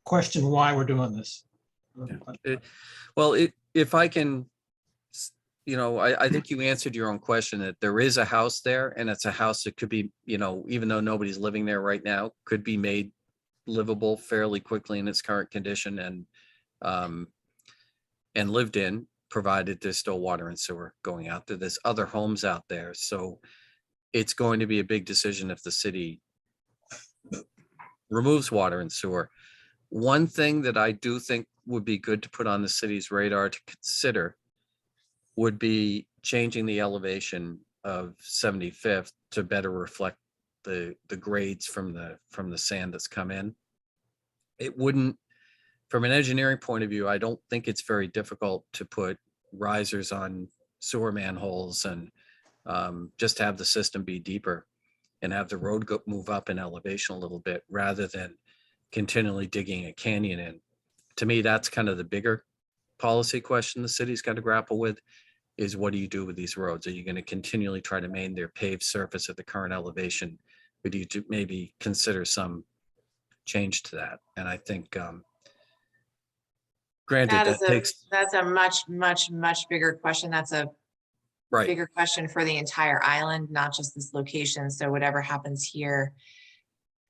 question why we're doing this. Well, if I can, you know, I think you answered your own question that there is a house there, and it's a house that could be, you know, even though nobody's living there right now, could be made livable fairly quickly in its current condition and lived in, provided there's still water and sewer going out there. There's other homes out there. So it's going to be a big decision if the city removes water and sewer. One thing that I do think would be good to put on the city's radar to consider would be changing the elevation of 75th to better reflect the grades from the sand that's come in. It wouldn't, from an engineering point of view, I don't think it's very difficult to put risers on sewer manholes and just have the system be deeper and have the road move up in elevation a little bit rather than continually digging a canyon in. To me, that's kind of the bigger policy question the city's got to grapple with, is what do you do with these roads? Are you going to continually try to maintain their paved surface at the current elevation? Or do you maybe consider some change to that? And I think, granted, That's a much bigger question. That's a right. bigger question for the entire island, not just this location. So whatever happens here,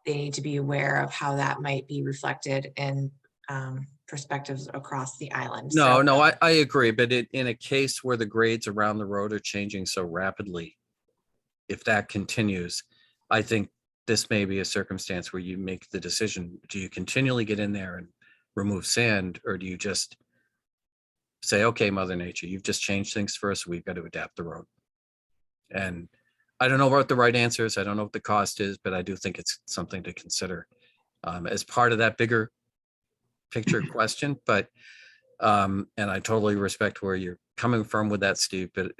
they need to be aware of how that might be reflected in perspectives across the island. No, So, I agree. But in a case where the grades around the road are changing so rapidly, if that continues, I think this may be a circumstance where you make the decision, do you continually get in there and remove sand, or do you just say, okay, Mother Nature, you've just changed things for us, we've got to adapt the road? And I don't know what the right answer is. I don't know what the cost is, but I do think it's something to consider as part of that bigger picture question. But and I totally respect where you're coming from with that, Steve, but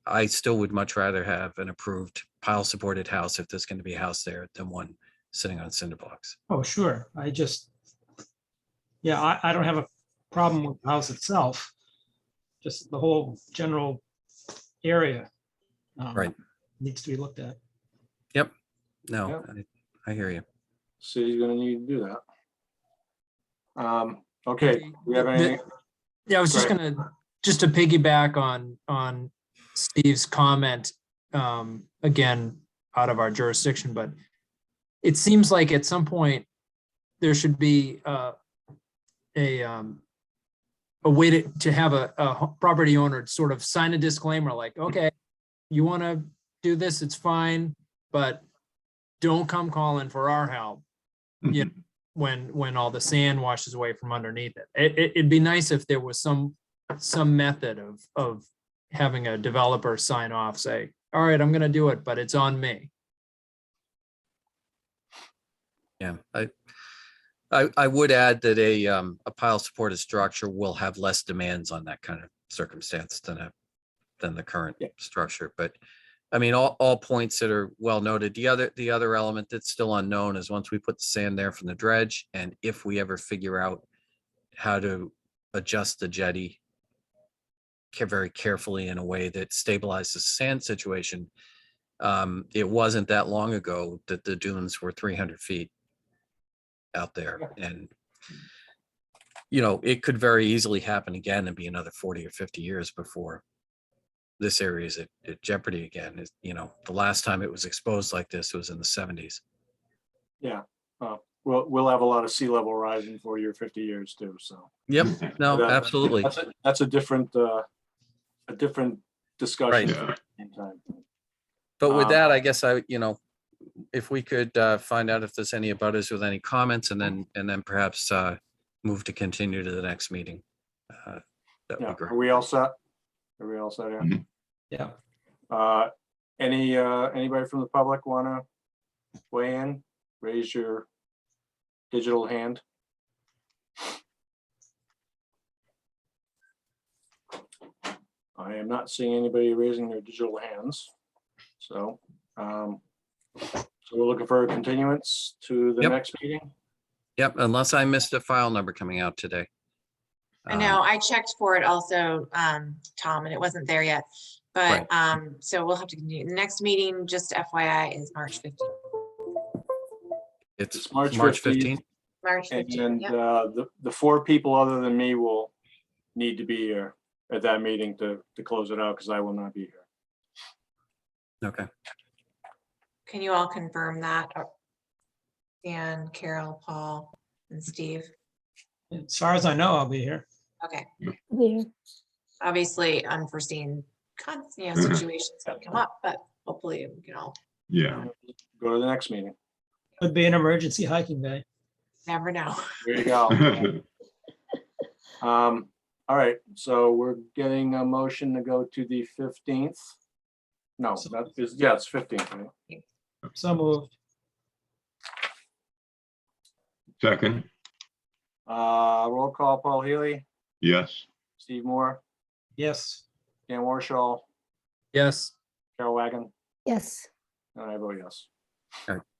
I still would much rather have an approved pile supported house, if there's going to be a house there, than one sitting on cinder blocks. Oh, sure. I don't have a problem with the house itself. Just the whole general area. Right. Needs to be looked at. Yep. No, I hear you. City's gonna need to do that. Okay, we have any? Yeah, I was just Right. gonna, just to piggyback on Steve's comment, again, out of our jurisdiction, but it seems like at some point there should be a way to have a property owner sort of sign a disclaimer like, okay, you want to do this, it's fine, but don't come calling for our help. You know, when all the sand washes away from underneath it. It'd be nice if there was some method of having a developer sign off, say, all right, I'm gonna do it, but it's on me. Yeah, I would add that a pile supported structure will have less demands on that kind of circumstance than the current structure. But I mean, all points that are well noted. The other element that's still unknown is once we put the sand there from the dredge, and if we ever figure out how to adjust the jetty very carefully in a way that stabilizes the sand situation. It wasn't that long ago that the dunes were 300 feet out there, and you know, it could very easily happen again and be another 40 or 50 years before this area is at jeopardy again. You know, the last time it was exposed like this was in the 70s. Yeah, well, we'll have a lot of sea level rise in 40 or 50 years too, so. Yep, no, But, absolutely. That's a different discussion. Right. for the time. But with that, I guess if we could find out if there's any abutters with any comments and then perhaps move to continue to the next meeting. That'd be Yeah, great. are we all set? Are we all set here? Mhm. Yeah. Anybody from the public want to weigh in? Raise your digital hand. I am not seeing anybody raising their digital hands. So, so we're looking for a continuance to the Yep. next meeting. Yep, unless I missed a file number coming out today. I know, I checked for it also, Tom, and it wasn't there yet. But, so we'll have to continue. The next meeting, just FYI, is March 15th. It's It's March March 15th. 15th. March 15th, And yep. the four people other than me will need to be here at that meeting to close it out, because I will not be here. Okay. Can you all confirm that? Dan, Carol, Paul, and Steve? As far as I know, I'll be here. Okay, There. obviously unforeseen situations don't come up, but hopefully we can all, Yeah. Go to the next meeting. Could be an emergency hiking day. never know. There you go. All right, so we're getting a motion to go to the 15th. No, that is, yeah, it's 15th, right? So moved. Second, Roll call, Paul Healy, yes. Steve Moore, Yes. Dan Warshall, Yes. Carol Wagon, Yes. and I vote yes.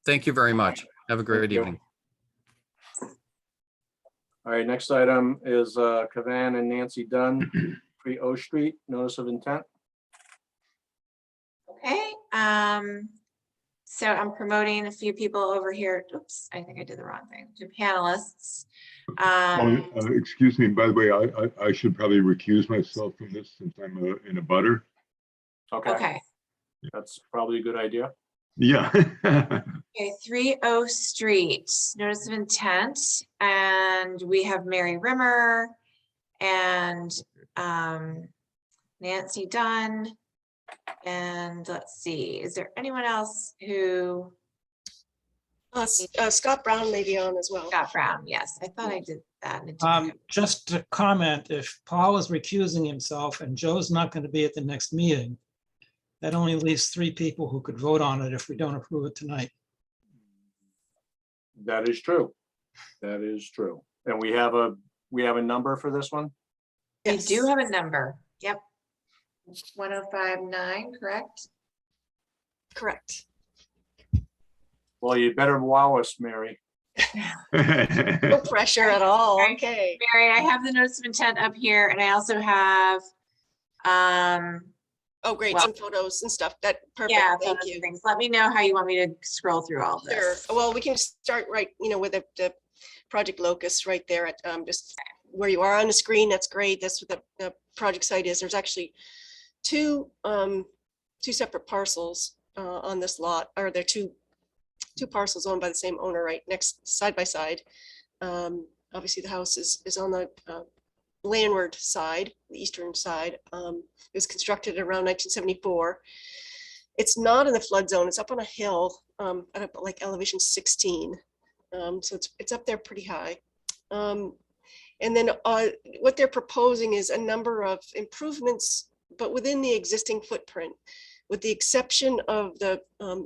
Thank you very much. Have a great Thank you. evening. All right, next item is Cavan and Nancy Dunn, 3 O Street, notice of intent. Okay, so I'm promoting a few people over here. Oops, I think I did the wrong thing. To panelists. Excuse me, by the way, I should probably recuse myself from this since I'm in a butter. Okay, That's probably a good idea. Yeah. okay, 3 O Street, notice of intent, and we have Mary Rimmer and Nancy Dunn. And let's see, is there anyone else who? Scott Brown may be on as well. Scott Brown, yes, I thought I did that. and it didn't go. Just to comment, if Paul is recusing himself and Joe's not going to be at the next meeting, that only leaves 3 people who could vote on it if we don't approve it tonight. That is true. That is true. And we have a number for this one? We do have a number, yep. 1059, correct? Correct. Well, you better wow us, Mary. No pressure at all. Right. Okay. Mary, I have the notice of intent up here, and I also have, Oh, great. Well, Some photos and stuff. That perfect. yeah, Thank photos you. and things. Let me know how you want me to scroll through all Sure. this. Well, we can start right, with the project locus right there at just where you are on the screen. That's great. That's what the project site is. There's actually two separate parcels on this lot, or they're two parcels owned by the same owner, right next, side by side. Obviously, the house is on the landward side, the eastern side. It was constructed around 1974. It's not in the flood zone. It's up on a hill at like elevation 16. So it's up there pretty high. And then what they're proposing is a number of improvements, but within the existing footprint. With the exception of the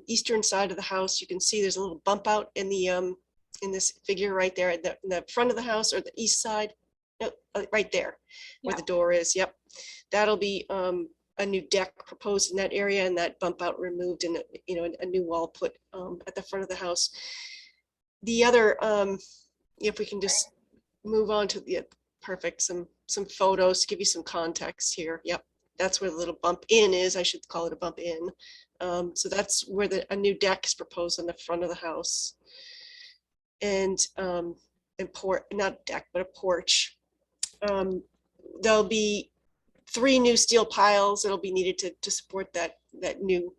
eastern side of the house, you can see there's a little bump out in the in this figure right there in the front of the house, or the east side. No, right there where Yeah. the door is. Yep, that'll be a new deck proposed in that area, and that bump out removed, and a new wall put at the front of the house. The other, if we can just move on to the perfect, some photos to give you some context here. Yep, that's where the little bump in is. I should call it a bump in. So that's where a new deck is proposed on the front of the house, and not a deck, but a porch. There'll be 3 new steel piles that'll be needed to support that new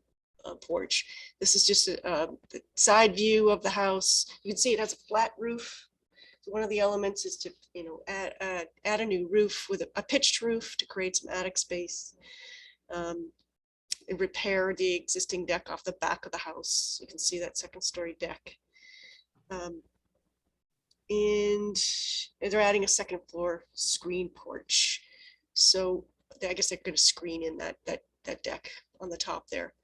porch. This is just the side view of the house. You can see it has a flat roof. So one of the elements is to, add a new roof with a pitched roof to create some attic space. And repair the existing deck off the back of the house. You can see that second story deck. And they're adding a second floor screen porch. So I guess they're going to screen in that deck on the top there.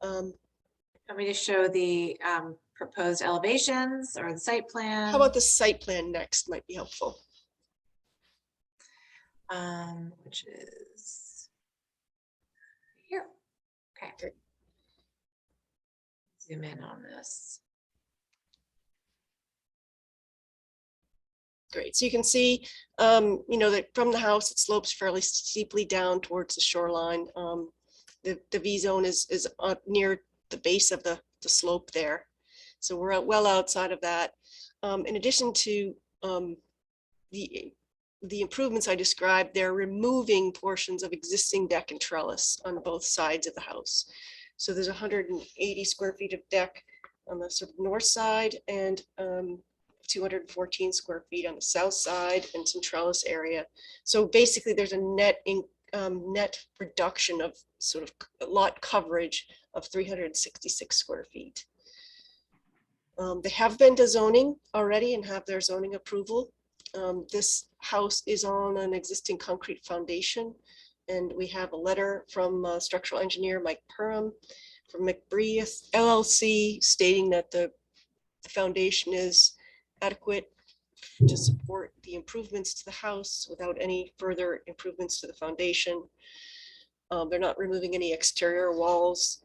Want me to show the proposed elevations or the site plan? How about the site plan next might be helpful. Which is here. Okay. Great. Zoom in on this. Great. So you can see, that from the house, it slopes fairly steeply down towards the shoreline. The V zone is near the base of the slope there. So we're well outside of that. In addition to the improvements I described, they're removing portions of existing deck and trellis on both sides of the house. So there's 180 square feet of deck on the sort of north side and 214 square feet on the south side and some trellis area. So basically there's a net reduction of sort of lot coverage of 366 square feet. They have been to zoning already and have their zoning approval. This house is on an existing concrete foundation, and we have a letter from structural engineer Mike Perham from McBree LLC stating that the foundation is adequate to support the improvements to the house without any further improvements to the foundation. They're not removing any exterior walls,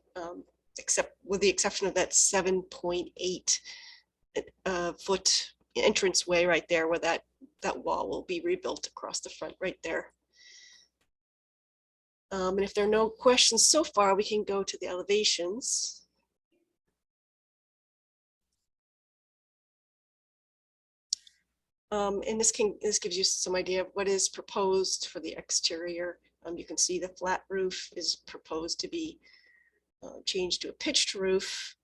except with the exception of that 7.8 foot entranceway right there, where that wall will be rebuilt across the front right there. And if there are no questions so far, we can go to the elevations. And this gives you some idea of what is proposed for the exterior. You can see the flat roof is proposed to be changed to a pitched roof.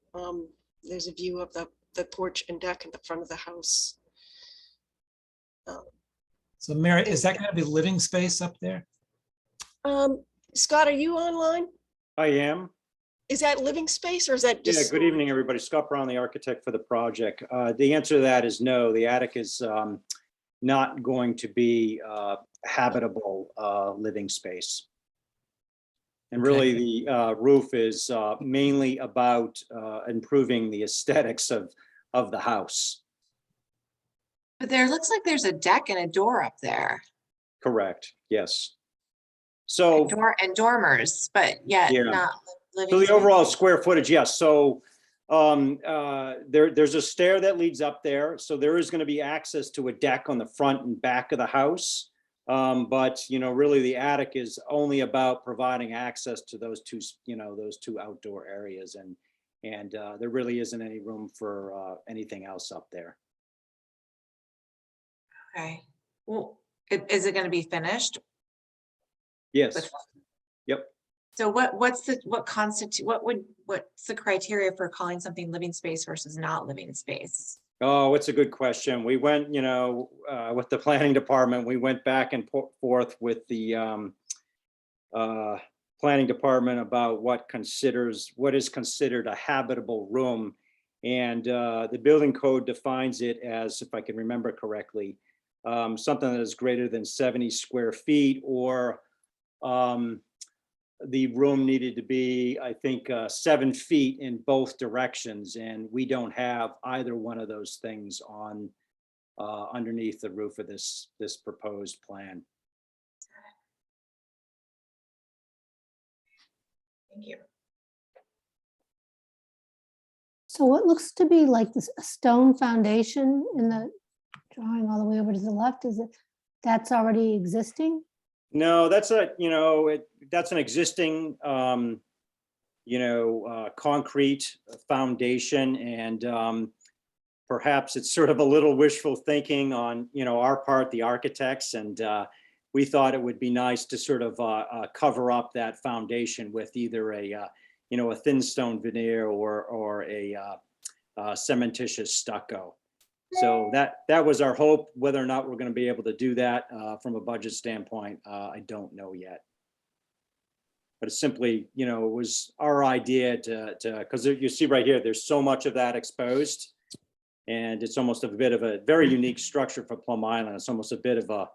There's a view of the porch and deck in the front of the house. So Mary, is that going to be living space up there? Scott, are you online? I am. Is that living space or is that just? Yeah, good evening, everybody. Scott Brown, the architect for the project. The answer to that is no. The attic is not going to be habitable living space. And really the roof is mainly about improving the aesthetics of the house. But there looks like there's a deck and a door up there. Correct, yes. So. And dormers, but yet Yeah. not living. So the space. overall square footage, yes. So there's a stair that leads up there. So there is going to be access to a deck on the front and back of the house. But really the attic is only about providing access to those two outdoor areas, and there really isn't any room for anything else up there. Okay. Well, is it going to be finished? Yes. Yep. So what's the criteria for calling something living space versus not living space? Oh, it's a good question. We went, with the planning department, we went back and forth with the planning department about what is considered a habitable room. And the building code defines it as, if I can remember correctly, something that is greater than 70 square feet, or the room needed to be, I think, 7 feet in both directions, and we don't have either one of those things on underneath the roof of this proposed plan. Thank you. So what looks to be like this a stone foundation in the drawing all the way over to the left, that's already existing? No, that's that's an existing, concrete foundation, and perhaps it's sort of a little wishful thinking on, our part, the architects, and we thought it would be nice to sort of cover up that foundation with either a a thin stone veneer or a cementitious stucco. So that was our hope. Whether or not we're going to be able to do that from a budget standpoint, I don't know yet. But it's simply, it was our idea to because you see right here, there's so much of that exposed, and it's almost a bit of a very unique structure for Plum Island. It's almost a bit of a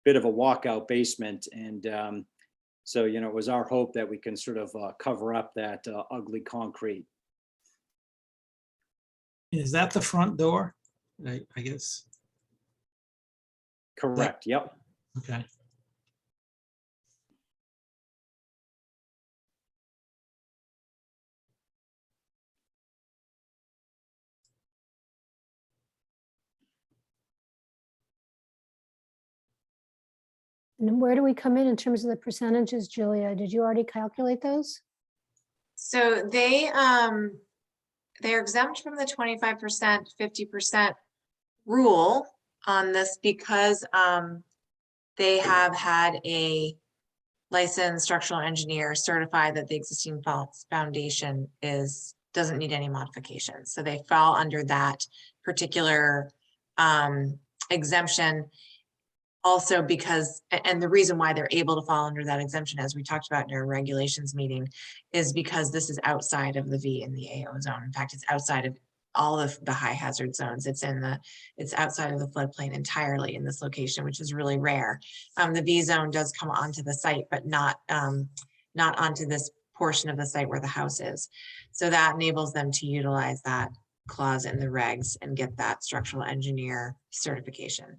walkout basement, and so it was our hope that we can sort of cover up that ugly concrete. Is that the front door? I guess. Correct. Yep. Okay. And where do we come in terms of the percentages, Julia? Did you already calculate those? So they're exempt from the 25%, 50% rule on this because they have had a licensed structural engineer certify that the existing foundation doesn't need any modifications. So they fall under that particular exemption. Also because, and the reason why they're able to fall under that exemption, as we talked about in our regulations meeting, is because this is outside of the V and the AO zone. In fact, it's outside of all of the high hazard zones. It's outside of the floodplain entirely in this location, which is really rare. The V zone does come onto the site, but not onto this portion of the site where the house is. So that enables them to utilize that clause in the regs and get that structural engineer certification.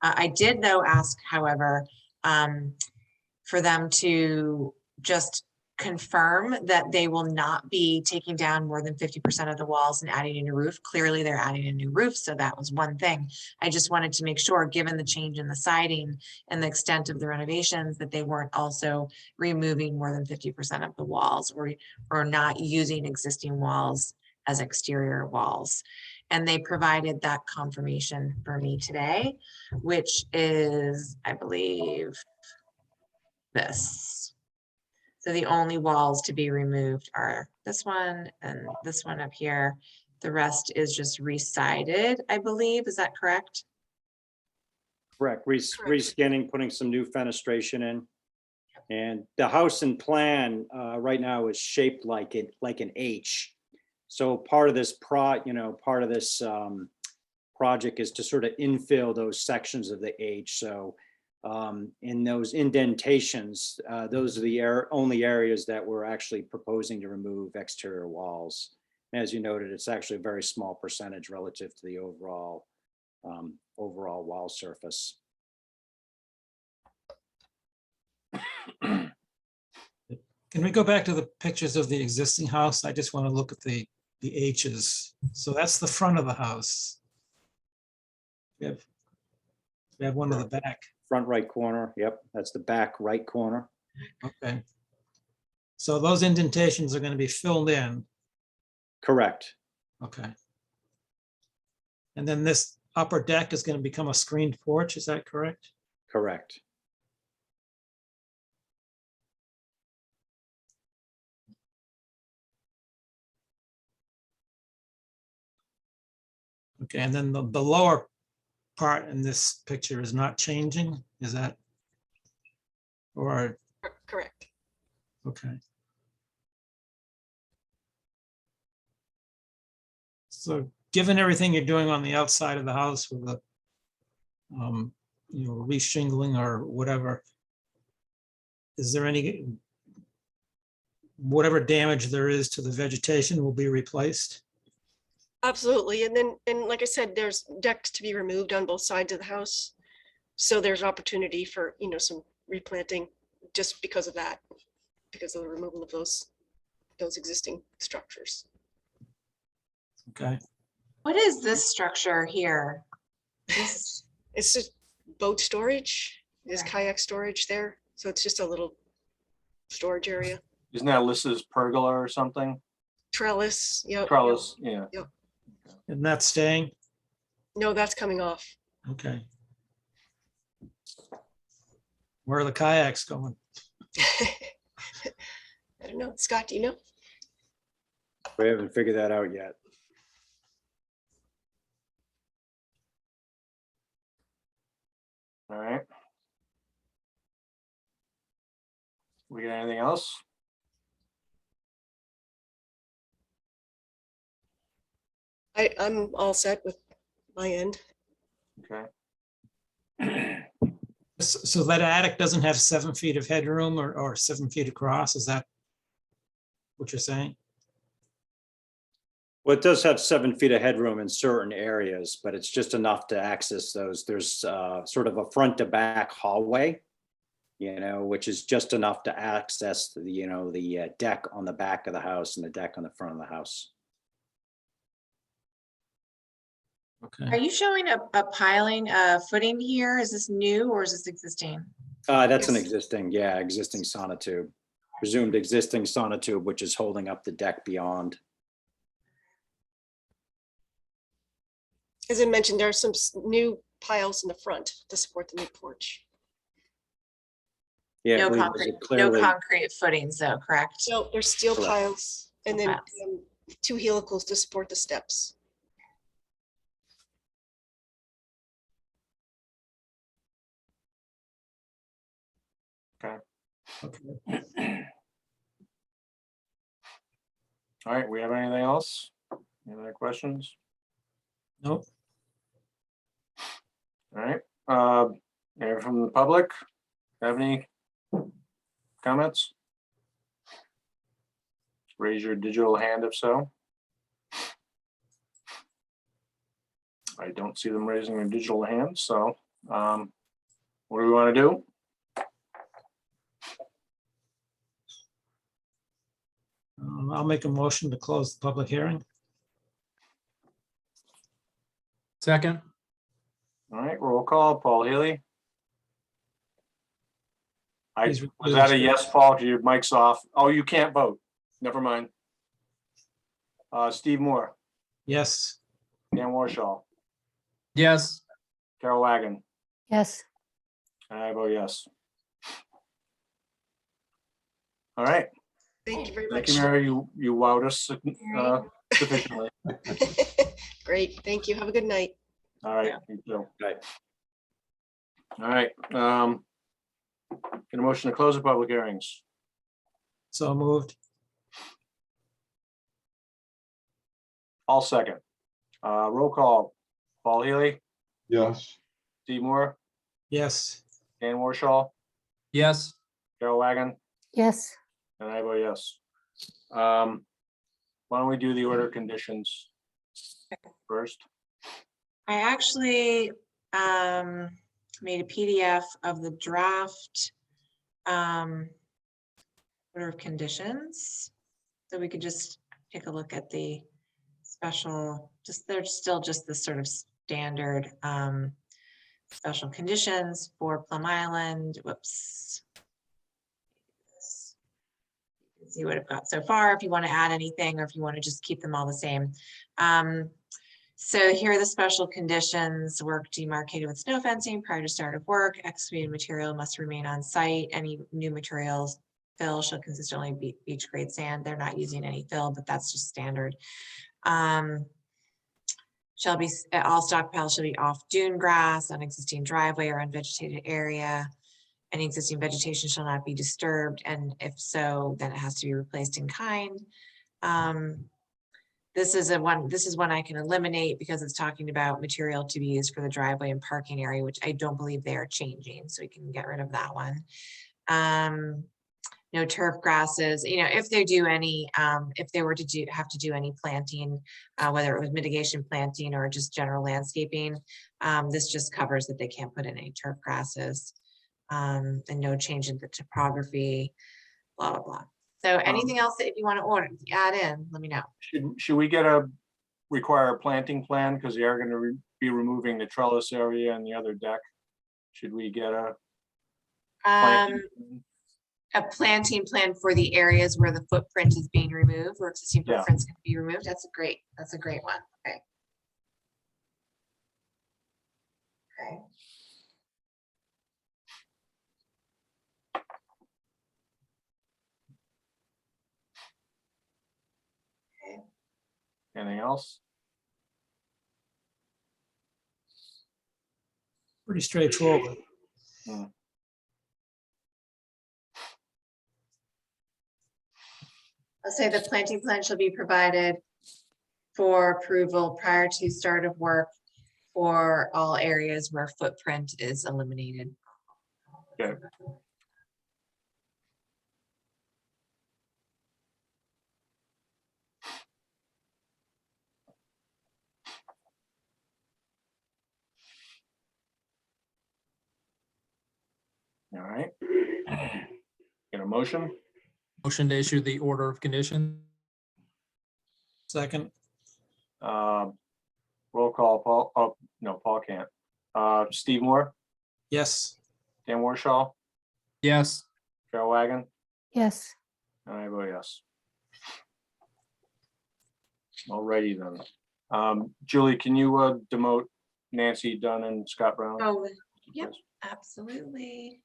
I did though ask, however, for them to just confirm that they will not be taking down more than 50% of the walls and adding a new roof. Clearly they're adding a new roof, so that was one thing. I just wanted to make sure, given the change in the siding and the extent of the renovations, that they weren't also removing more than 50% of the walls or not using existing walls as exterior walls. And they provided that confirmation for me today, which is, I believe, this. So the only walls to be removed are this one and this one up here. The rest is just re-sided, I believe. Is that correct? Correct. Reskinning, putting some new fenestration in. And the house and plan right now is shaped like an H. So part of this project is to sort of infill those sections of the H. So in those indentations, those are the only areas that we're actually proposing to remove exterior walls. As you noted, it's actually a very small percentage relative to the overall wall surface. Can we go back to the pictures of the existing house? I just want to look at the H's. So that's the front of the house. We have one in the back. Front right corner. Yep, that's the back right corner. Okay. So those indentations are going to be filled in. Correct. Okay. And then this upper deck is going to become a screened porch. Is that correct? Correct. Okay, and then the lower part in this picture is not changing, is that? Or, Correct. okay. So given everything you're doing on the outside of the house with the, re-shingling or whatever, is there any, whatever damage there is to the vegetation will be replaced? Absolutely. And like I said, there's decks to be removed on both sides of the house. So there's opportunity for, some replanting just because of that, because of the removal of those existing structures. Okay. What is this structure here? This, It's just boat storage. There's Okay. kayak storage there. So it's just a little storage area. Isn't that listed as pergola or something? Trellis. Yep. Trellis, yeah. And that's staying? No, that's coming off. Okay. Where are the kayaks going? I don't know. Scott, do you know? We haven't figured that out yet. All right. We got anything else? I'm all set with my end. Okay. So that attic doesn't have 7 feet of headroom or 7 feet across, is that what you're saying? Well, it does have 7 feet of headroom in certain areas, but it's just enough to access those. There's sort of a front to back hallway, which is just enough to access the deck on the back of the house and the deck on the front of the house. Okay. Are you showing a piling footing here? Is this new or is this existing? That's an Yes. existing sonotube, presumed existing sonotube, which is holding up the deck beyond. As I mentioned, there are some new piles in the front to support the new porch. Yeah, I No believe concrete, there's a clearly, no concrete footings though, correct? So there's steel Correct. piles and then Steel 2 helicals to support the steps. Okay. All right, we have anything else? Any other questions? Nope. All right, anyone from the public have any comments? Raise your digital hand if so. I don't see them raising their digital hands, so what do we want to do? I'll make a motion to close the public hearing. Second, All right, roll call. Paul Healy. Please Was recuse that a yourself. yes, Paul? Your mic's off. Oh, you can't vote. Never mind. Steve Moore, Yes. Dan Warshall, yes. Carol Wagon, Yes, and I vote yes. All right. Thank you very Thank much. you, Mary. You wowed us sufficiently. Great, thank you. Have a good night. All right. Yeah. You too. Right. All right. Get a motion to close the public hearings. So moved. All second. Roll call. Paul Healy, Yes. Steve Moore, Yes. Dan Warshall, Yes. Carol Wagon, yes. and I vote yes. Why don't we do the order of conditions first? I actually made a PDF of the draft order of conditions. So we could just take a look at the special, they're still just the sort of standard special conditions for Plum Island. Whoops. You can see what I've got so far if you want to add anything or if you want to just keep them all the same. So here are the special conditions: work demarcated with snow fencing prior to start of work. Excavated material must remain on site. Any new materials fill shall consist only of beach grade sand. They're not using any fill, but that's just standard. Shall be all stockpiles shall be off dune grass on existing driveway or unvegetated area. Any existing vegetation shall not be disturbed, and if so, then it has to be replaced in kind. This is one I can eliminate because it's talking about material to be used for the driveway and parking area, which I don't believe they are changing, so we can get rid of that one. No turf grasses, if they do any, if they were to have to do any planting, whether it was mitigation planting or just general landscaping, this just covers that they can't put in any turf grasses, and no change in the topography, blah, blah, blah. So anything else that if you want to add in, let me know. Should we require a planting plan because they are going to be removing the trellis area and the other deck? Should we get a planting plan? A planting plan for the areas where the footprint is being removed, or existing Yeah. footprints can be removed? That's a great one. Okay. Okay. Okay. Anything else? Pretty straightforward. I'll say the planting plan shall be provided for approval prior to start of work for all areas where footprint is eliminated. Okay. All right. Get a motion? Motion to issue the order of condition. Second, Roll call, Paul, oh, no, Paul can't. Steve Moore, yes. Dan Warshaw, Yes. Joe Wagon, Yes, and I vote yes. Alrighty then. Julie, can you demote Nancy Dunn and Scott Brown? Oh, yep, absolutely.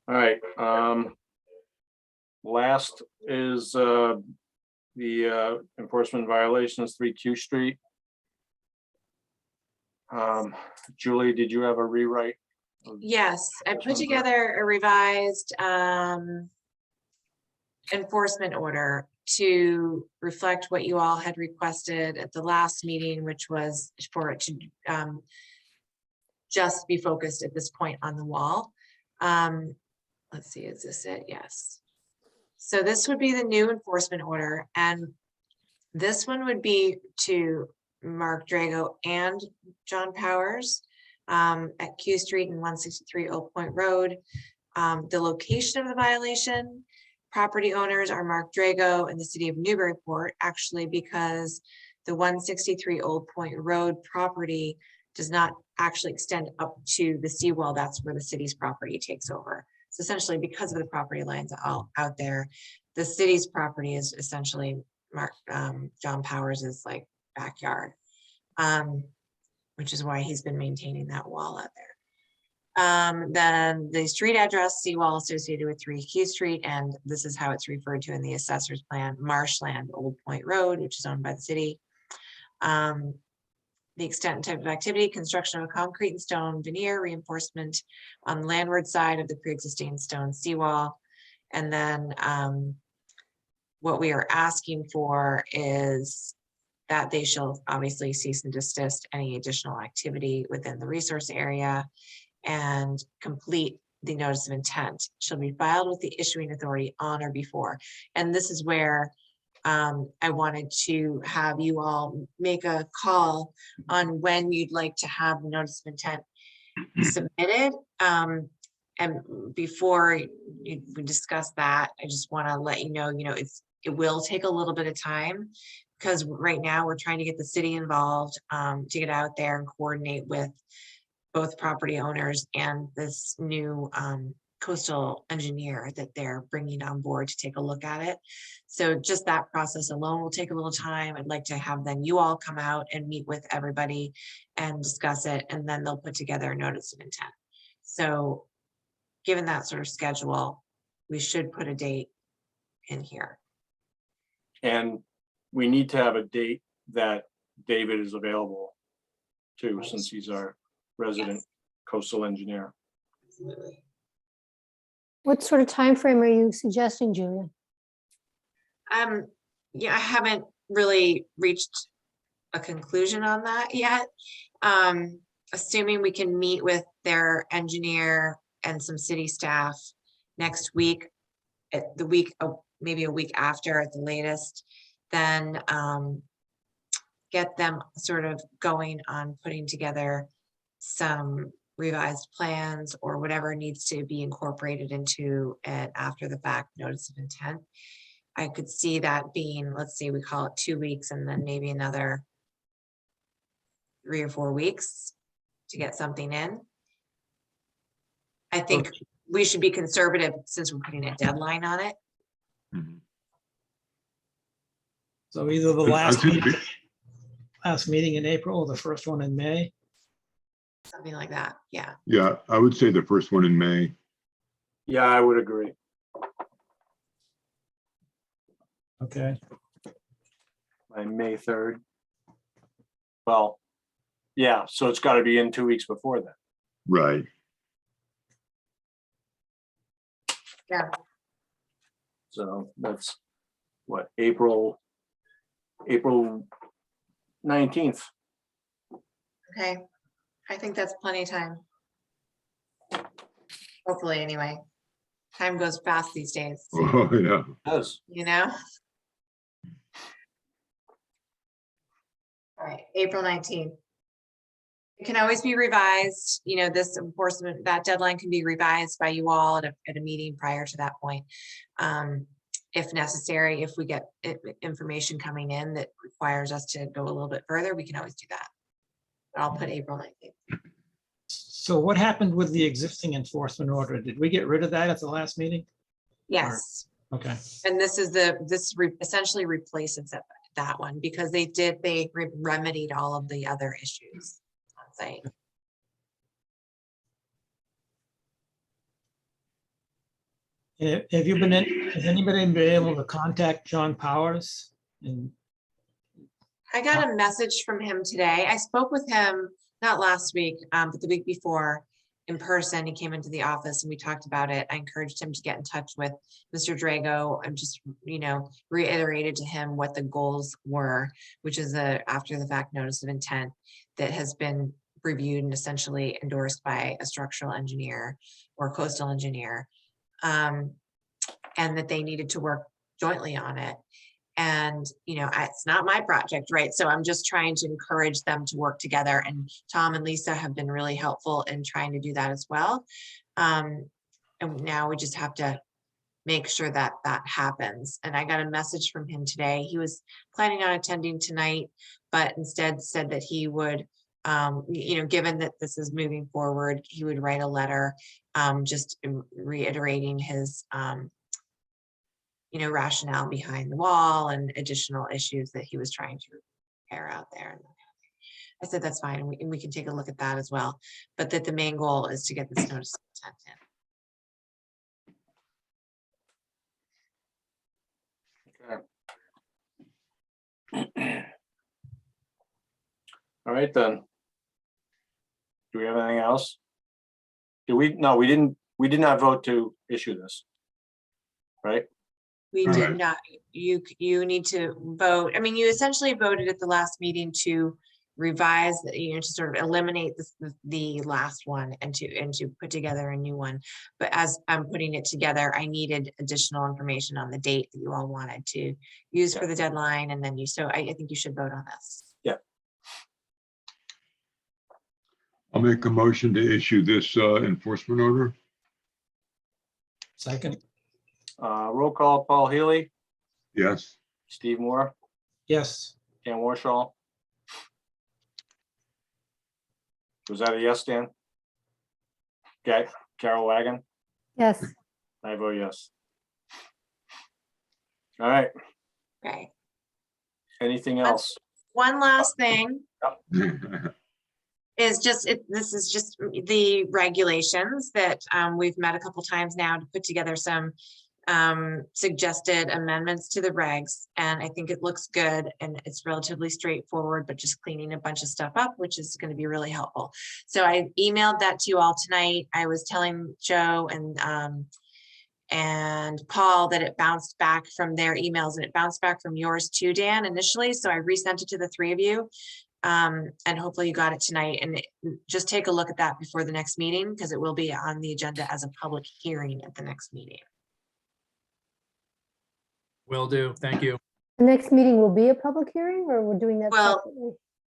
All right, last is the enforcement violations, 3Q Street. Julie, did you have a rewrite? Yes, I put Enforcement together a revised enforcement order to reflect what you all had requested at the last meeting, which was for it to just be focused at this point on the wall. Let's see, is this it? Yes. So this would be the new enforcement order, and this one would be to Mark Drago and John Powers at Q Street and 163 Oak Point Road. The location of the violation, property owners are Mark Drago and the city of Newburyport, actually, because the 163 Old Point Road property does not actually extend up to the seawall. That's where the city's property takes over. So essentially, because of the property lines all out there, the city's property is essentially Mark John Powers' like backyard, which is why he's been maintaining that wall out there. Then the street address, seawall associated with 3Q Street, and this is how it's referred to in the assessor's plan, Marshland Old Point Road, which is owned by the city. The extent and type of activity, construction of a concrete and stone veneer reinforcement on the landward side of the pre-existing stone seawall. And then what we are asking for is that they shall obviously cease and desist any additional activity within the resource area and complete the notice of intent shall be filed with the issuing authority on or before. And this is where I wanted to have you all make a call on when you'd like to have the notice of intent submitted. And before we discuss that, I just want to let you know, it will take a little bit of time because right now we're trying to get the city involved to get out there and coordinate with both property owners and this new coastal engineer that they're bringing on board to take a look at it. So just that process alone will take a little time. I'd like to have then you all come out and meet with everybody and discuss it, and then they'll put together a notice of intent. So given that sort of schedule, we should put a date in here. And we need to have a date that David is available too, since he's our resident coastal engineer. Absolutely. what sort of time frame are you suggesting, Julia? Yeah, I haven't really reached a conclusion on that yet. Assuming we can meet with their engineer and some city staff next week, at the week, maybe a week after at the latest, then get them sort of going on putting together some revised plans or whatever needs to be incorporated into an after the fact notice of intent. I could see that being, let's see, we call it 2 weeks and then maybe another 3 or 4 weeks to get something in. I think we should be conservative since we're putting a deadline on it. Mhm. So either the I think last meeting in April or the first one in May. Something like that, yeah. Yeah, I would say the first one in May. Yeah, I would agree. Okay, by May 3rd. Well, yeah, so it's got to be in 2 weeks before then. Right. Yeah, So that's what, April 19th. okay. I think that's plenty of time. Hopefully, anyway. Time goes fast these days, Oh, yeah. Yes. you know? All right, April 19th. It can always be revised, you know, this enforcement, that deadline can be revised by you all at a meeting prior to that point. If necessary, if we get information coming in that requires us to go a little bit further, we can always do that. But I'll put April 19th. so what happened with the existing enforcement order? Did we get rid of that at the last meeting? Yes, Okay, and this is essentially replaces that one because they remedied all of the other issues on site. have you been has anybody been able to contact John Powers? And I got a message from him today. I spoke with him, not last week, but the week before in person. He came into the office and we talked about it. I encouraged him to get in touch with Mr. Drago and just, you know, reiterated to him what the goals were, which is after the fact notice of intent that has been reviewed and essentially endorsed by a structural engineer or coastal engineer. And that they needed to work jointly on it. And, you know, it's not my project, right? So I'm just trying to encourage them to work together. And Tom and Lisa have been really helpful in trying to do that as well. And now we just have to make sure that that happens. And I got a message from him today. He was planning on attending tonight, but instead said that he would, you know, given that this is moving forward, he would write a letter, just reiterating his, you know, rationale behind the wall and additional issues that he was trying to repair out there. I said, that's fine. And we can take a look at that as well. But that the main goal is to get this notice of intent in. Okay. All right, then. Do we have anything else? No, we did not vote to issue this. Right? We All did right. not, you need to vote. I mean, you essentially voted at the last meeting to revise, you know, to sort of eliminate the last one and to put together a new one. But as I'm putting it together, I needed additional information on the date that you all wanted to use for the deadline. And then so I think you should vote on this. Yeah. I'll make a motion to issue this enforcement order. second, Roll call, Paul Healy, Yes. Steve Moore, yes, Dan Warshall. Was that a yes, Dan? Okay, Carol Wagon, Yes, I vote yes. All right, Okay. anything else? One last thing is just, this is just the regulations that we've met a couple times now to put together some suggested amendments to the regs. And I think it looks good and it's relatively straightforward, but just cleaning a bunch of stuff up, which is going to be really helpful. So I emailed that to you all tonight. I was telling Joe and Paul that it bounced back from their emails and it bounced back from yours too, Dan, initially. So I resent it to the three of you. And hopefully you got it tonight, and just take a look at that before the next meeting because it will be on the agenda as a public hearing at the next meeting. Will do. Thank you. the next meeting will be a public hearing or we're doing that Well, separately?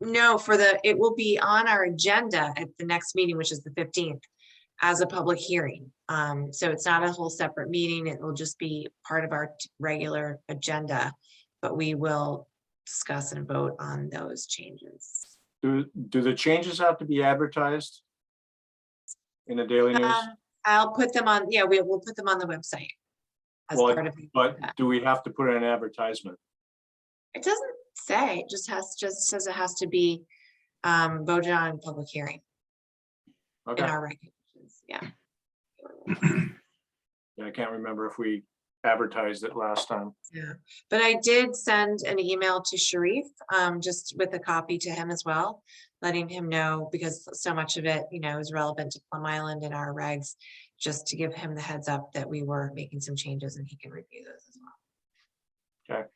No, it will be on our agenda at the next meeting, which is the 15th, as a public hearing. So it's not a whole separate meeting. It will just be part of our regular agenda, but we will discuss and vote on those changes. Do the changes have to be advertised in the Daily News? I'll put them on, yeah, we'll put them on the website. As Well, part of but do we have to put in an advertisement? It doesn't say, it just says it has to be voted on in public hearing in Okay, our regulations, yeah. yeah, I can't remember if we advertised it last time. Yeah, but I did send an email to Sharif, just with a copy to him as well, letting him know, because so much of it, is relevant to Plum Island and our regs, just to give him the heads up that we were making some changes and he can review those as well. Okay.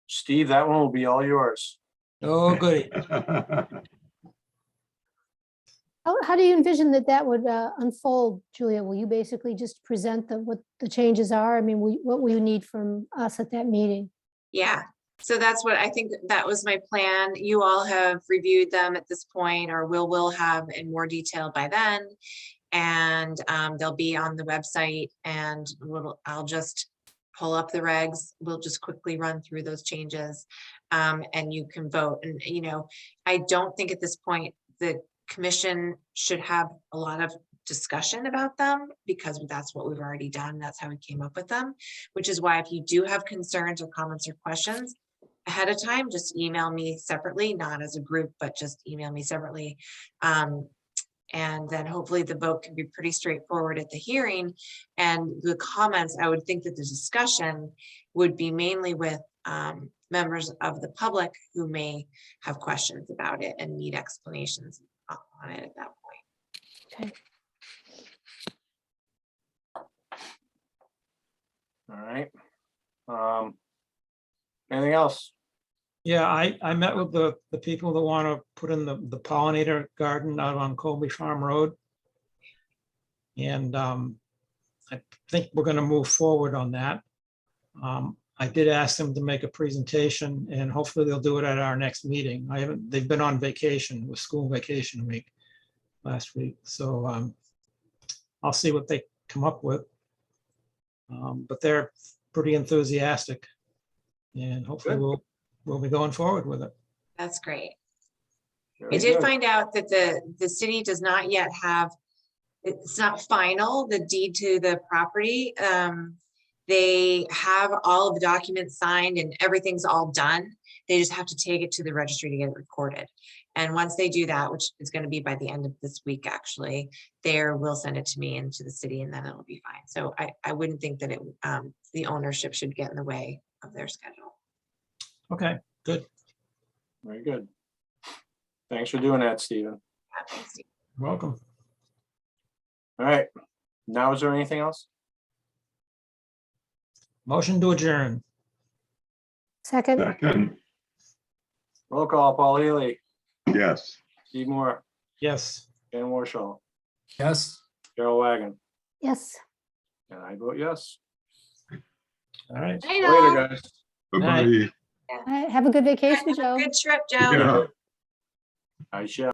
Steve, that one will be all yours. Oh, goody. How do you envision that would unfold, Julia? Will you basically just present what the changes are? I mean, what will you need from us at that meeting? Yeah, so that's what I think, that was my plan. You all have reviewed them at this point, or will have in more detail by then. And they'll be on the website, and I'll just pull up the regs. We'll just quickly run through those changes, and you can vote. And, I don't think at this point the commission should have a lot of discussion about them, because that's what we've already done. That's how we came up with them, which is why if you do have concerns or comments or questions ahead of time, just email me separately, not as a group, but just email me separately. And then hopefully the vote can be pretty straightforward at the hearing. And the comments, I would think that the discussion would be mainly with members of the public who may have questions about it and need explanations on it at that point. Okay. All right. Anything else? Yeah, I met with the people that want to put in the pollinator garden out on Colby Farm Road. And I think we're going to move forward on that. I did ask them to make a presentation, and hopefully they'll do it at our next meeting. They've been on vacation, it was school vacation week last week. So I'll see what they come up with. But they're pretty enthusiastic, and hopefully Good. we'll be going forward with it. That's great. Very I did good. find out that the city does not yet have, it's not final, the deed to the property. They have all of the documents signed and everything's all done. They just have to take it to the registry to get it recorded. And once they do that, which is going to be by the end of this week, actually, they will send it to me and to the city, and then it'll be fine. So I wouldn't think that the ownership should get in the way of their schedule. Okay, good. Very good. Thanks for doing that, Stephen. Thanks, Steve. Welcome. All right. Now, is there anything else? Motion to adjourn. Second, Second, Roll call, Paul Healy, yes. Steve Moore, Yes. Ken Warshall, Yes. Carol Wagon, yes. and I vote yes. All right. I know. Later, guys. Bye-bye. Have a good vacation, Have a Joe. good trip, Joe. Yeah. I shall.